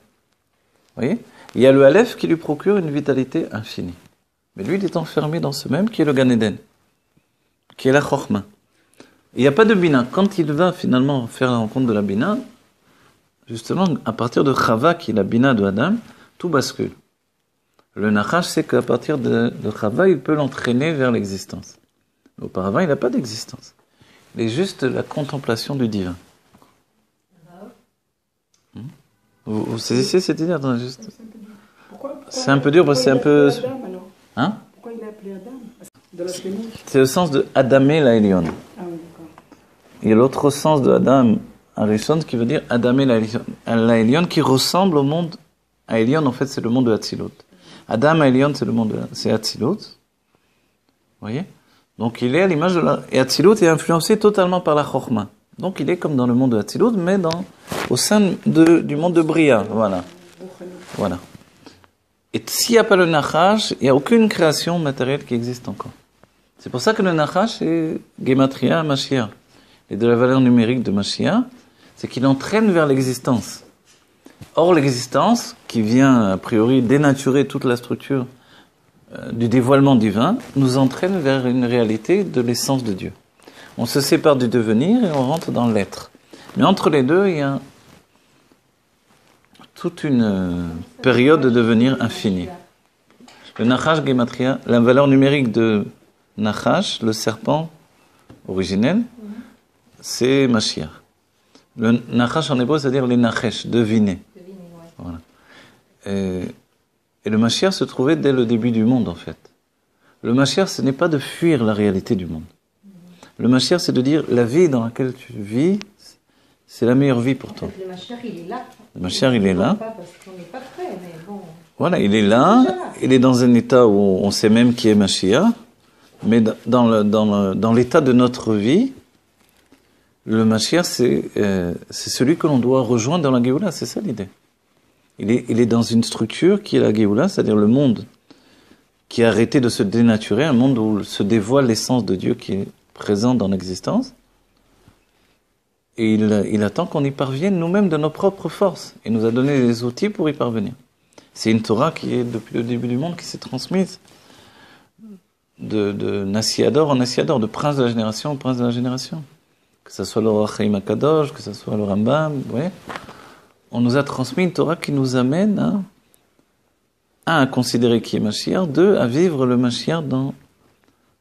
Vous voyez? Il y a le Aleph qui lui procure une vitalité infinie. Mais lui, il est enfermé dans ce même qui est le Gan Eden, qui est la Chokhmah. Il n'y a pas de Bina. Quand il va finalement faire la rencontre de la Bina, justement, à partir de Chava, qui est la Bina de Adam, tout bascule. Le Nachash sait qu'à partir de Chava, il peut l'entraîner vers l'existence. Mais auparavant, il n'a pas d'existence. Il est juste la contemplation du divin. Vous saisissez cette idée? Attends, juste. Pourquoi C'est un peu dur parce que c'est un peu... Adam, alors Hein? Pourquoi il a appelé Adam? De la Shlomo. C'est le sens de Adamé Laelion. Ah oui, d'accord. Il y a l'autre sens de Adam Arishon qui veut dire Adamé Laelion qui ressemble au monde. Aelion, en fait, c'est le monde de Hatzilut. Adam Aelion, c'est le monde de... c'est Hatzilut. Vous voyez? Donc il est à l'image de la... Et Hatzilut est influencé totalement par la Chokhmah. Donc il est comme dans le monde de Hatzilut, mais au sein du monde de Bria. Voilà. Voilà. Et s'il n'y a pas le Nachash, il n'y a aucune création matérielle qui existe encore. C'est pour ça que le Nachash est Gematria Mashiach. Et de la valeur numérique de Mashiach, c'est qu'il entraîne vers l'existence. Or, l'existence, qui vient a priori dénaturer toute la structure du dévoilement divin, nous entraîne vers une réalité de l'essence de Dieu. On se sépare du devenir et on rentre dans l'être. Mais entre les deux, il y a toute une période de devenir infini. Le Nachash Gematria, la valeur numérique de Nachash, le serpent originel, c'est Mashiach. Le Nachash en hébreu, c'est-à-dire les Nachesh, deviner. Voilà. Et le Mashiach se trouvait dès le début du monde, en fait. Le Mashiach, ce n'est pas de fuir la réalité du monde. Le Mashiach, c'est de dire, la vie dans laquelle tu vis, c'est la meilleure vie pour toi. Le Mashiach, il est là. Le Mashiach, il est là. Pas parce qu'on n'est pas prêt, mais bon. Voilà, il est là. Il est dans un état où on sait même qui est Mashiach. Mais dans l'état de notre vie, le Mashiach, c'est celui que l'on doit rejoindre dans la Géoula. C'est ça l'idée. Il est dans une structure qui est la Géoula, c'est-à-dire le monde qui a arrêté de se dénaturer, un monde où se dévoile l'essence de Dieu qui est présent dans l'existence. Et il attend qu'on y parvienne nous-mêmes de nos propres forces. Il nous a donné les outils pour y parvenir. C'est une Torah qui est, depuis le début du monde, qui s'est transmise de Nassiador en Nassiador, de prince de la génération en prince de la génération. Que ce soit le Orach Chaim HaKadosh, que ce soit le Rambam, vous voyez. On nous a transmis une Torah qui nous amène à considérer qui est Mashiach, deux, à vivre le Mashiach dans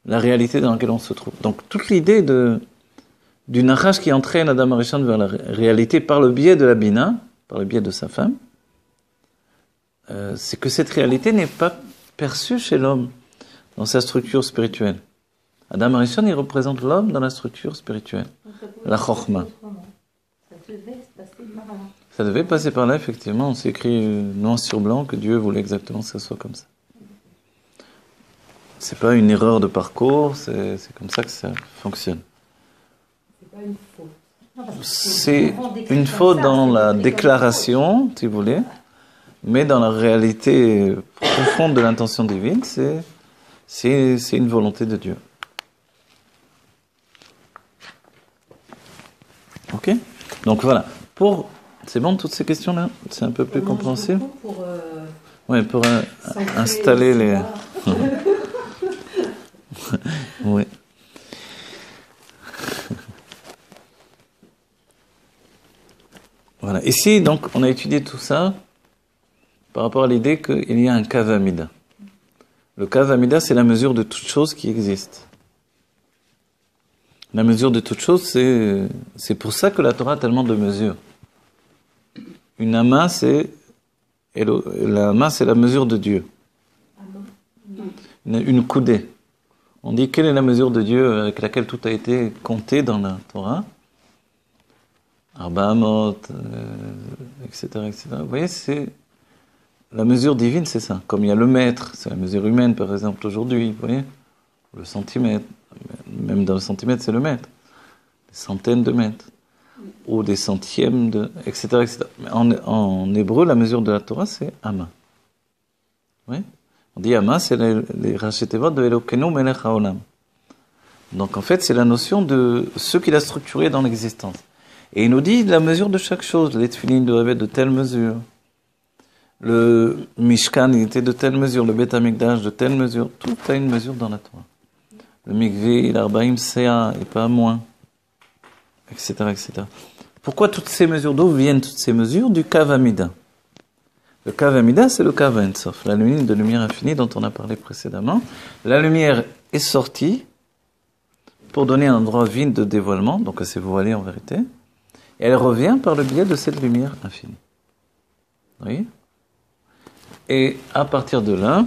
la réalité dans laquelle on se trouve. Donc toute l'idée du Nachash qui entraîne Adam Arishon vers la réalité par le biais de la Bina, par le biais de sa femme, c'est que cette réalité n'est pas perçue chez l'homme dans sa structure spirituelle. Adam Arishon, il représente l'homme dans la structure spirituelle, la Chokhmah. Ça devait passer par là, effectivement. On s'est écrit noir sur blanc que Dieu voulait exactement que ça soit comme ça. C'est pas une erreur de parcours, c'est comme ça que ça fonctionne. C'est pas une faute. C'est une faute dans la déclaration, si vous voulez, mais dans la réalité profonde de l'intention divine, c'est une volonté de Dieu. Ok? Donc voilà. C'est bon toutes ces questions-là? C'est un peu plus compréhensible? Oui, pour installer les... Oui. Voilà. Ici, donc, on a étudié tout ça par rapport à l'idée qu'il y a un Kav Amida. Le Kav Amida, c'est la mesure de toute chose qui existe. La mesure de toute chose, c'est pour ça que la Torah a tellement de mesures. Une ama, la ama, c'est la mesure de Dieu. Une coudée. On dit quelle est la mesure de Dieu avec laquelle tout a été compté dans la Torah. Arba Amot, etc., etc. Vous voyez, c'est la mesure divine, c'est ça. Comme il y a le mètre, c'est la mesure humaine, par exemple, aujourd'hui, vous voyez. Le centimètre, même dans le centimètre, c'est le mètre. Des centaines de mètres. Ou des centièmes, etc., etc. Mais en hébreu, la mesure de la Torah, c'est Ama. Oui. On dit Ama, c'est les Rachetevot de Elokenu Melech HaOlam. Donc en fait, c'est la notion de ce qu'il a structuré dans l'existence. Et il nous dit la mesure de chaque chose. Les Tfilin doivent être de telle mesure. Le Mishkan, il était de telle mesure. Le Beth Amikdash, de telle mesure. Tout a une mesure dans la Torah. Le Mikveh, l'Arbaïm Sea, et pas moins. Etc., etc. Pourquoi toutes ces mesures? D'où viennent toutes ces mesures? Du Kav Amida. Le Kav Amida, c'est le Kav Ein Sof, la ligne de lumière infinie dont on a parlé précédemment. La lumière est sortie pour donner un endroit vide de dévoilement, donc elle s'est voilée en vérité, et elle revient par le biais de cette lumière infinie. Oui. Et à partir de là,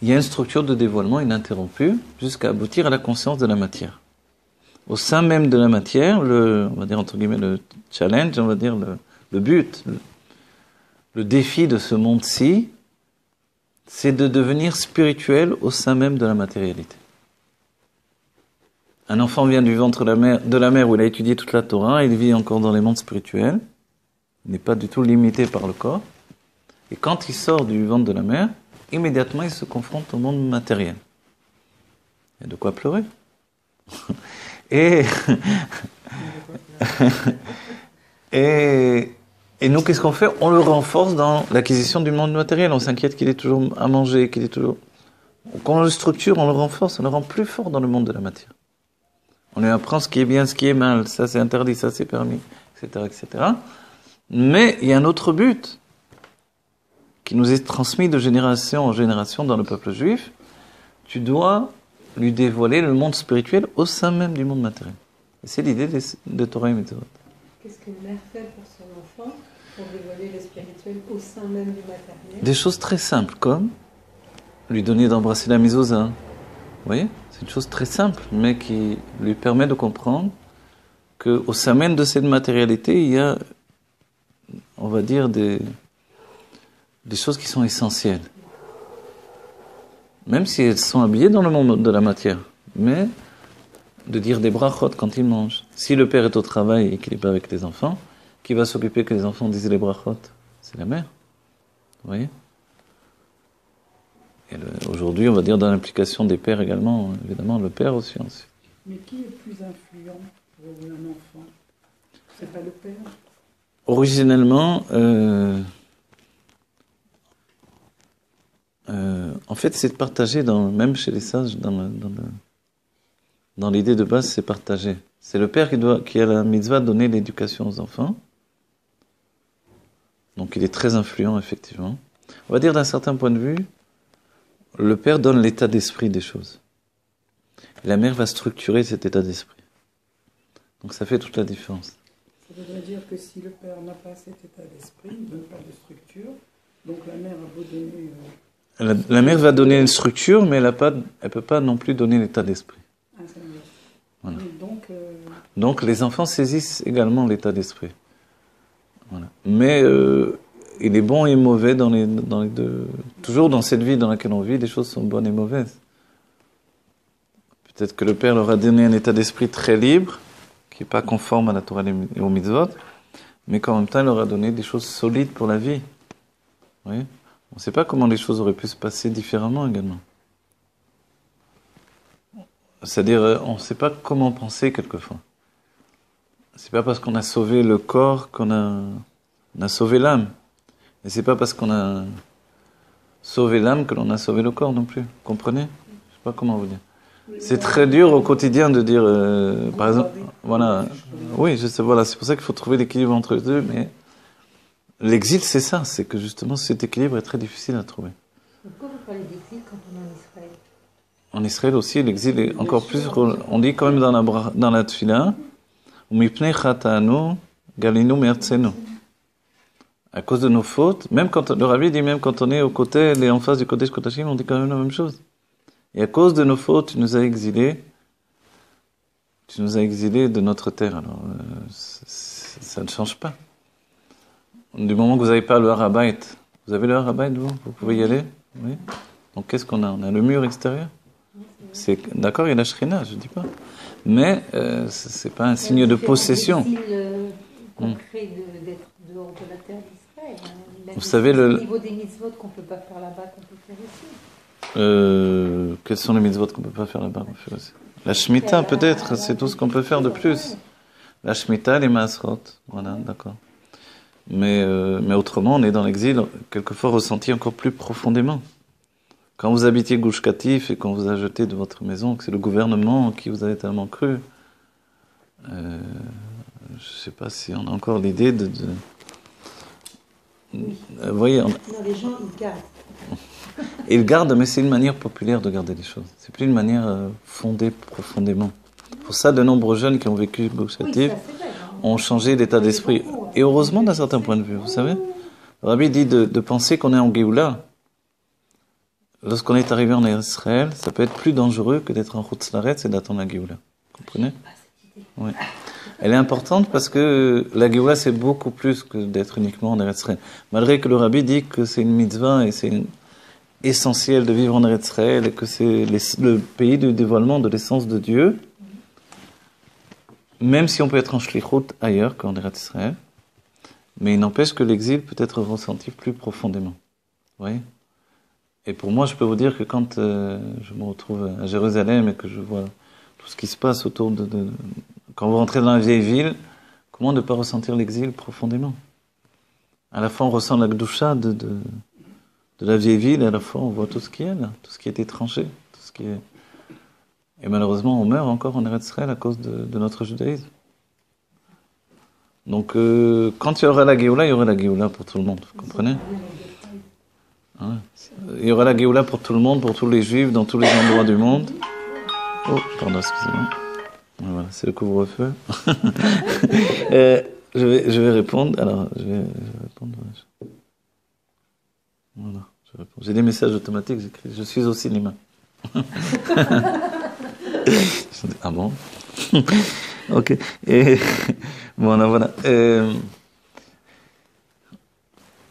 il y a une structure de dévoilement ininterrompue jusqu'à aboutir à la conscience de la matière. Au sein même de la matière, on va dire entre guillemets le challenge, on va dire le but, le défi de ce monde-ci, c'est de devenir spirituel au sein même de la matérialité. Un enfant vient du ventre de la mère où il a étudié toute la Torah, il vit encore dans les mondes spirituels, il n'est pas du tout limité par le corps, et quand il sort du ventre de la mère, immédiatement il se confronte au monde matériel. Il y a de quoi pleurer. Et nous, qu'est-ce qu'on fait? On le renforce dans l'acquisition du monde matériel. On s'inquiète qu'il ait toujours à manger, qu'il ait toujours... Quand on le structure, on le renforce, on le rend plus fort dans le monde de la matière. On lui apprend ce qui est bien, ce qui est mal, ça c'est interdit, ça c'est permis, etc., etc. Mais il y a un autre but qui nous est transmis de génération en génération dans le peuple juif. Tu dois lui dévoiler le monde spirituel au sein même du monde matériel. Et c'est l'idée de Torah et Mitzvot. Qu'est-ce qu'une mère fait pour son enfant pour dévoiler le spirituel au sein même du matériel? Des choses très simples, comme lui donner d'embrasser la mésouza. Vous voyez? C'est une chose très simple, mais qui lui permet de comprendre qu'au sein même de cette matérialité, il y a, on va dire, des choses qui sont essentielles. Même si elles sont habillées dans le monde de la matière. Mais de dire des brachot quand il mange. Si le père est au travail et qu'il n'est pas avec les enfants, qui va s'occuper que les enfants disent les brachot? C'est la mère. Vous voyez? Et aujourd'hui, on va dire dans l'implication des pères également, évidemment, le père aussi. Mais qui est plus influent pour un enfant? C'est pas le père? Originellement, en fait, c'est partagé, même chez les sages, dans l'idée de base, c'est partagé. C'est le père qui a la mitzvah de donner l'éducation aux enfants. Donc il est très influent, effectivement. On va dire d'un certain point de vue, le père donne l'état d'esprit des choses. Et la mère va structurer cet état d'esprit. Donc ça fait toute la différence. Ça voudrait dire que si le père n'a pas cet état d'esprit, il ne donne pas de structure, donc la mère a beau donner... La mère va donner une structure, mais elle ne peut pas non plus donner l'état d'esprit. Ah, c'est vrai. Voilà. Donc les enfants saisissent également l'état d'esprit. Voilà. Mais il est bon et mauvais dans les deux. Toujours dans cette vie dans laquelle on vit, les choses sont bonnes et mauvaises. Peut-être que le père leur a donné un état d'esprit très libre, qui n'est pas conforme à la Torah et aux mitzvot, mais qu'en même temps, il leur a donné des choses solides pour la vie. Vous voyez ? On ne sait pas comment les choses auraient pu se passer différemment également. C'est-à-dire, on ne sait pas comment penser quelquefois. C'est pas parce qu'on a sauvé le corps qu'on a sauvé l'âme. Et c'est pas parce qu'on a sauvé l'âme que l'on a sauvé le corps non plus. Vous comprenez? Je sais pas comment vous dire. C'est très dur au quotidien de dire, par exemple, voilà, oui, je sais, voilà, c'est pour ça qu'il faut trouver l'équilibre entre les deux, mais l'exil, c'est ça, c'est que justement cet équilibre est très difficile à trouver. Pourquoi vous parlez d'exil quand on est en Israël? En Israël aussi, l'exil est encore plus, on dit quand même dans la tefila, à cause de nos fautes, même quand le Rabbi dit, même quand on est aux côtés, en face du Kodesh Kodashim, on dit quand même la même chose. Et à cause de nos fautes, tu nous as exilés de notre terre. Alors, ça ne change pas. Du moment que vous n'avez pas le Harabait, vous avez le Harabait, vous pouvez y aller? Oui. Donc qu'est-ce qu'on a? On a le mur extérieur. D'accord, il y a la Shrina, je ne dis pas. Mais ce n'est pas un signe de possession. Concret d'être dehors de la terre d'Israël. Vous savez, au niveau des mitzvot qu'on ne peut pas faire là-bas, qu'on peut faire ici. Quels sont les mitzvot qu'on ne peut pas faire là-bas? La Shemitah, peut-être, c'est tout ce qu'on peut faire de plus. La Shemitah, les Maasrot, voilà, d'accord. Mais autrement, on est dans l'exil, quelquefois ressenti encore plus profondément. Quand vous habitiez Gush Katif et qu'on vous a jeté de votre maison, que c'est le gouvernement qui vous avait tellement cru, je ne sais pas si on a encore l'idée de... voyez, Non, les gens, ils gardent. Ils gardent, mais c'est une manière populaire de garder les choses. C'est plus une manière fondée profondément. Pour ça, de nombreux jeunes qui ont vécu Gush Katif ont changé d'état d'esprit. Et heureusement d'un certain point de vue, vous savez. Le Rabbi dit de penser qu'on est en Géoula. Lorsqu'on est arrivé en Israël, ça peut être plus dangereux que d'être en Chutz La'aretz et d'attendre la Géoula. Vous comprenez? Oui. Elle est importante parce que la Géoula, c'est beaucoup plus que d'être uniquement en Eretz Israël. Malgré que le Rabbi dit que c'est une mitzvah et c'est essentiel de vivre en Eretz Israël et que c'est le pays du dévoilement de l'essence de Dieu, même si on peut être en shlichut ailleurs qu'en Eretz Israël, mais il n'empêche que l'exil peut être ressenti plus profondément. Vous voyez? Et pour moi, je peux vous dire que quand je me retrouve à Jérusalem et que je vois tout ce qui se passe autour quand vous rentrez dans la vieille ville, comment ne pas ressentir l'exil profondément? À la fois, on ressent la gdoucha de la vieille ville, et à la fois, on voit tout ce qui est là, tout ce qui est étranger, tout ce qui est... Et malheureusement, on meurt encore en Eretz Israël à cause de notre judaïsme. Donc, quand il y aura la Géoula, il y aura la Géoula pour tout le monde, vous comprenez? Hein? Il y aura la Géoula pour tout le monde, pour tous les Juifs, dans tous les endroits du monde. Oh, pardon, excusez-moi. Voilà, c'est le couvre-feu. Je vais répondre. Alors, je vais répondre. Voilà, je réponds. J'ai des messages automatiques, j'écris. Je suis au cinéma. Ah bon? Ok. Et, bon, voilà.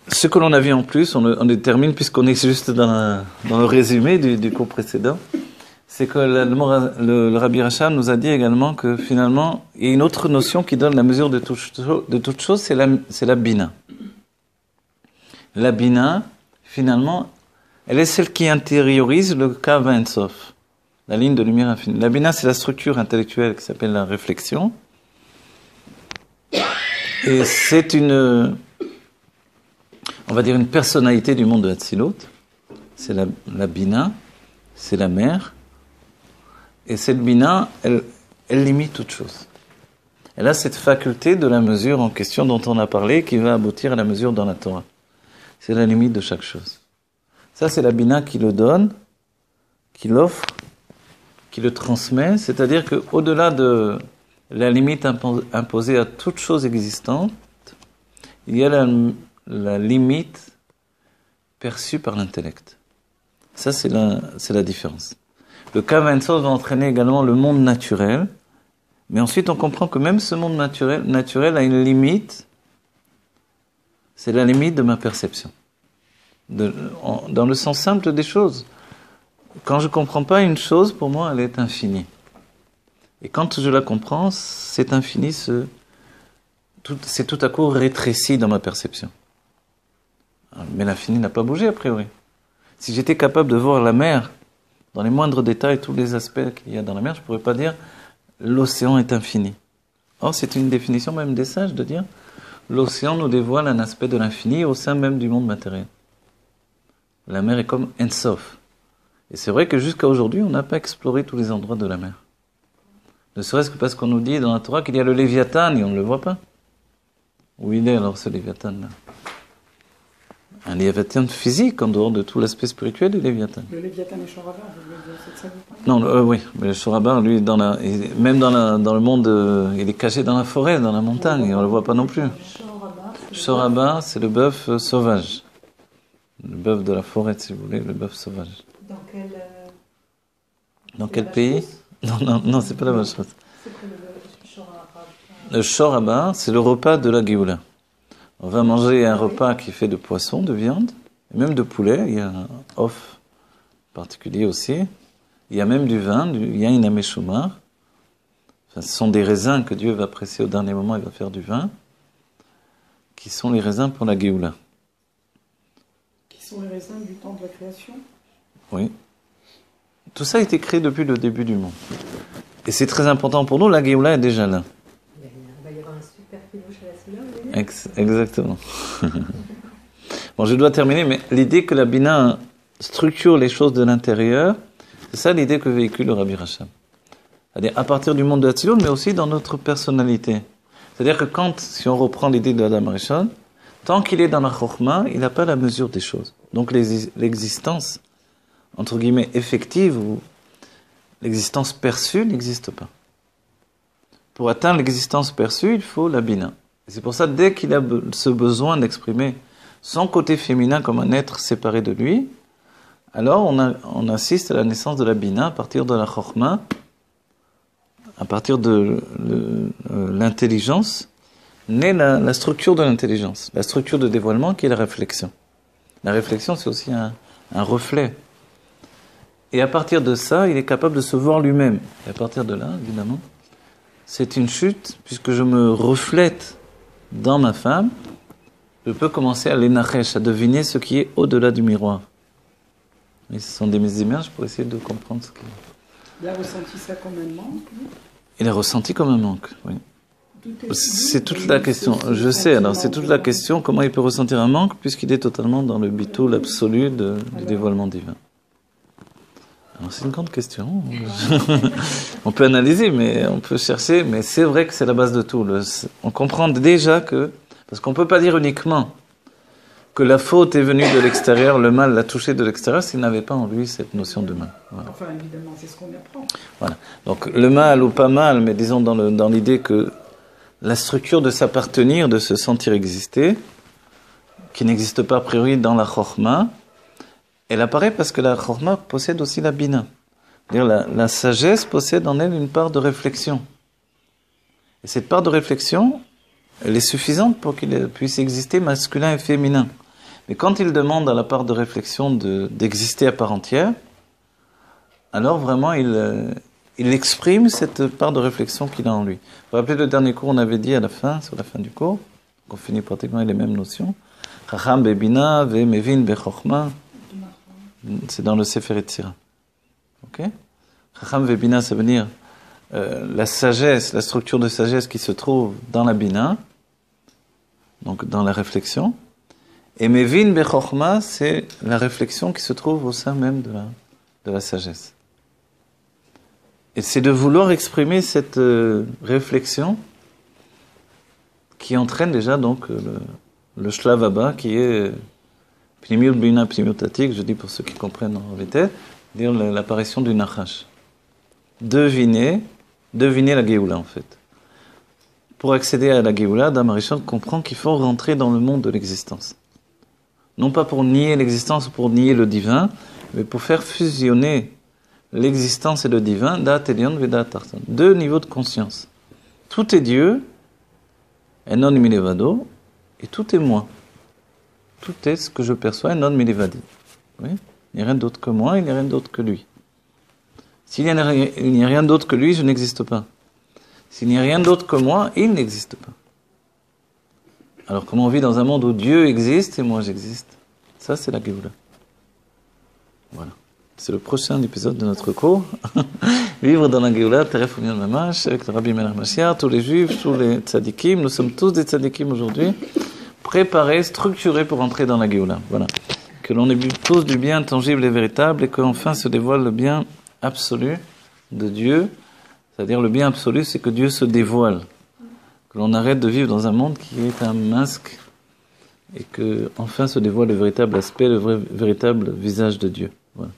Ce que l'on a vu en plus, on détermine, puisqu'on est juste dans le résumé du cours précédent, c'est que le Rabbi Racham nous a dit également que finalement, il y a une autre notion qui donne la mesure de toute chose, c'est la bina. La bina, finalement, elle est celle qui intériorise le Kav Ein Sof, la ligne de lumière infinie. La bina, c'est la structure intellectuelle qui s'appelle la réflexion. Et c'est on va dire une personnalité du monde de Hatzilut. C'est la bina, c'est la mère. Et cette bina, elle limite toute chose. Elle a cette faculté de la mesure en question dont on a parlé qui va aboutir à la mesure dans la Torah. C'est la limite de chaque chose. Ça, c'est la bina qui le donne, qui l'offre, qui le transmet. C'est-à-dire qu'au-delà de la limite imposée à toute chose existante, il y a la limite perçue par l'intellect. Ça, c'est la différence. Le Kav Ein Sof va entraîner également le monde naturel, mais ensuite on comprend que même ce monde naturel a une limite, c'est la limite de ma perception. Dans le sens simple des choses. Quand je ne comprends pas une chose, pour moi, elle est infinie. Et quand je la comprends, cet infini c'est tout à coup rétréci dans ma perception. Mais l'infini n'a pas bougé, a priori. Si j'étais capable de voir la mer, dans les moindres détails, tous les aspects qu'il y a dans la mer, je ne pourrais pas dire l'océan est infini. Or, c'est une définition même des sages de dire l'océan nous dévoile un aspect de l'infini au sein même du monde matériel. La mer est comme Ein Sof. Et c'est vrai que jusqu'à aujourd'hui, on n'a pas exploré tous les endroits de la mer. Ne serait-ce que parce qu'on nous dit dans la Torah qu'il y a le Léviathan et on ne le voit pas. Où il est alors ce Léviathan-là? Un Léviathan physique en dehors de tout l'aspect spirituel du Léviathan. Le Léviathan et Shorabar, c'est ça vous parlez? Non, oui, mais le Shorabar, lui, même dans le monde, il est caché dans la forêt, dans la montagne, et on ne le voit pas non plus. Shorabar, c'est le bœuf sauvage. Le bœuf de la forêt, si vous voulez, le bœuf sauvage. Dans quel pays? Non, c'est pas la vache rose. C'est quoi le Shorabar? Le Shorabar, c'est le repas de la Géoula. On va manger un repas qui est fait de poisson, de viande, et même de poulet. Il y a un off particulier aussi. Il y a même du vin, il y a une ameshumar. Enfin, ce sont des raisins que Dieu va presser au dernier moment, il va faire du vin, qui sont les raisins pour la Géoula. Qui sont les raisins du temps de la création? Oui. Tout ça a été créé depuis le début du monde. Et c'est très important pour nous, la Géoula est déjà là. Il va y avoir un super pilouche à la Sina, Exactement. Bon, je dois terminer, mais l'idée que la Bina structure les choses de l'intérieur, c'est ça l'idée que véhicule le Rabbi Racham. C'est-à-dire à partir du monde de Hatzilut, mais aussi dans notre personnalité. C'est-à-dire que si on reprend l'idée de Adam Rishon, tant qu'il est dans la Chokhmah, il n'a pas la mesure des choses. Donc l'existence, entre guillemets, effective, ou l'existence perçue n'existe pas. Pour atteindre l'existence perçue, il faut la Bina. C'est pour ça, dès qu'il a ce besoin d'exprimer son côté féminin comme un être séparé de lui, alors on assiste à la naissance de la Bina à partir de la Chokhmah, à partir de l'intelligence, naît la structure de l'intelligence, la structure de dévoilement qui est la réflexion. La réflexion, c'est aussi un reflet. Et à partir de ça, il est capable de se voir lui-même. Et à partir de là, évidemment, c'est une chute, puisque je me reflète dans ma femme, je peux commencer à l'énachesh, à deviner ce qui est au-delà du miroir. Et ce sont des images pour essayer de comprendre ce qui est. Il a ressenti ça comme un manque. Il a ressenti comme un manque, oui. C'est toute la question. Je sais, alors c'est toute la question, comment il peut ressentir un manque, puisqu'il est totalement dans le bitoul absolu du dévoilement divin. Alors c'est une grande question. On peut analyser, mais on peut chercher, mais c'est vrai que c'est la base de tout. On comprend déjà que, parce qu'on ne peut pas dire uniquement que la faute est venue de l'extérieur, le mal l'a touché de l'extérieur, s'il n'avait pas en lui cette notion de mal. Voilà. Enfin, évidemment, c'est ce qu'on apprend. Voilà. Donc le mal ou pas mal, mais disons dans l'idée que la structure de s'appartenir, de se sentir exister, qui n'existe pas a priori dans la Chokhmah, elle apparaît parce que la Chokhmah possède aussi la Bina. C'est-à-dire la sagesse possède en elle une part de réflexion. Et cette part de réflexion, elle est suffisante pour qu'il puisse exister masculin et féminin. Mais quand il demande à la part de réflexion d'exister à part entière, alors vraiment il exprime cette part de réflexion qu'il a en lui. Vous vous rappelez le dernier cours, on avait dit sur la fin du cours, on finit pratiquement avec les mêmes notions. Chacham bebina ve mevin bechokhmah. C'est dans le Sefer Yetzira. Ok? Chacham bebina, ça veut dire la sagesse, la structure de sagesse qui se trouve dans la bina, donc dans la réflexion. Et mevin bechokhmah, c'est la réflexion qui se trouve au sein même de la sagesse. Et c'est de vouloir exprimer cette réflexion qui entraîne déjà donc le shlav abba qui est pnimiut bina pnimiut atik, je dis pour ceux qui comprennent en vérité, dire l'apparition du nachash. Deviner la Géoula en fait. Pour accéder à la Géoula, Adam Arishon comprend qu'il faut rentrer dans le monde de l'existence. Non pas pour nier l'existence ou pour nier le divin, mais pour faire fusionner l'existence et le divin, Da'at Elyon Ve'Da'at Tarton. Deux niveaux de conscience. Tout est Dieu, Enon Milevado, et tout est moi. Tout est ce que je perçois, Enon Milevadi. Oui? Il n'y a rien d'autre que moi, il n'y a rien d'autre que lui. S'il n'y a rien d'autre que lui, je n'existe pas. S'il n'y a rien d'autre que moi, il n'existe pas. Alors comment on vit dans un monde où Dieu existe et moi j'existe? Ça, c'est la Géoula. Voilà. C'est le prochain épisode de notre cours. Vivre dans la Géoula, Teref Union Mamash, avec le Rabbi Melech Mashiach, tous les Juifs, tous les tzadikim. Nous sommes tous des tzadikim aujourd'hui, préparés, structurés pour entrer dans la Géoula. Voilà. Que l'on ait tous du bien tangible et véritable et qu'enfin se dévoile le bien absolu de Dieu. C'est-à-dire le bien absolu, c'est que Dieu se dévoile. Que l'on arrête de vivre dans un monde qui est un masque et que enfin se dévoile le véritable aspect, le véritable visage de Dieu. Voilà.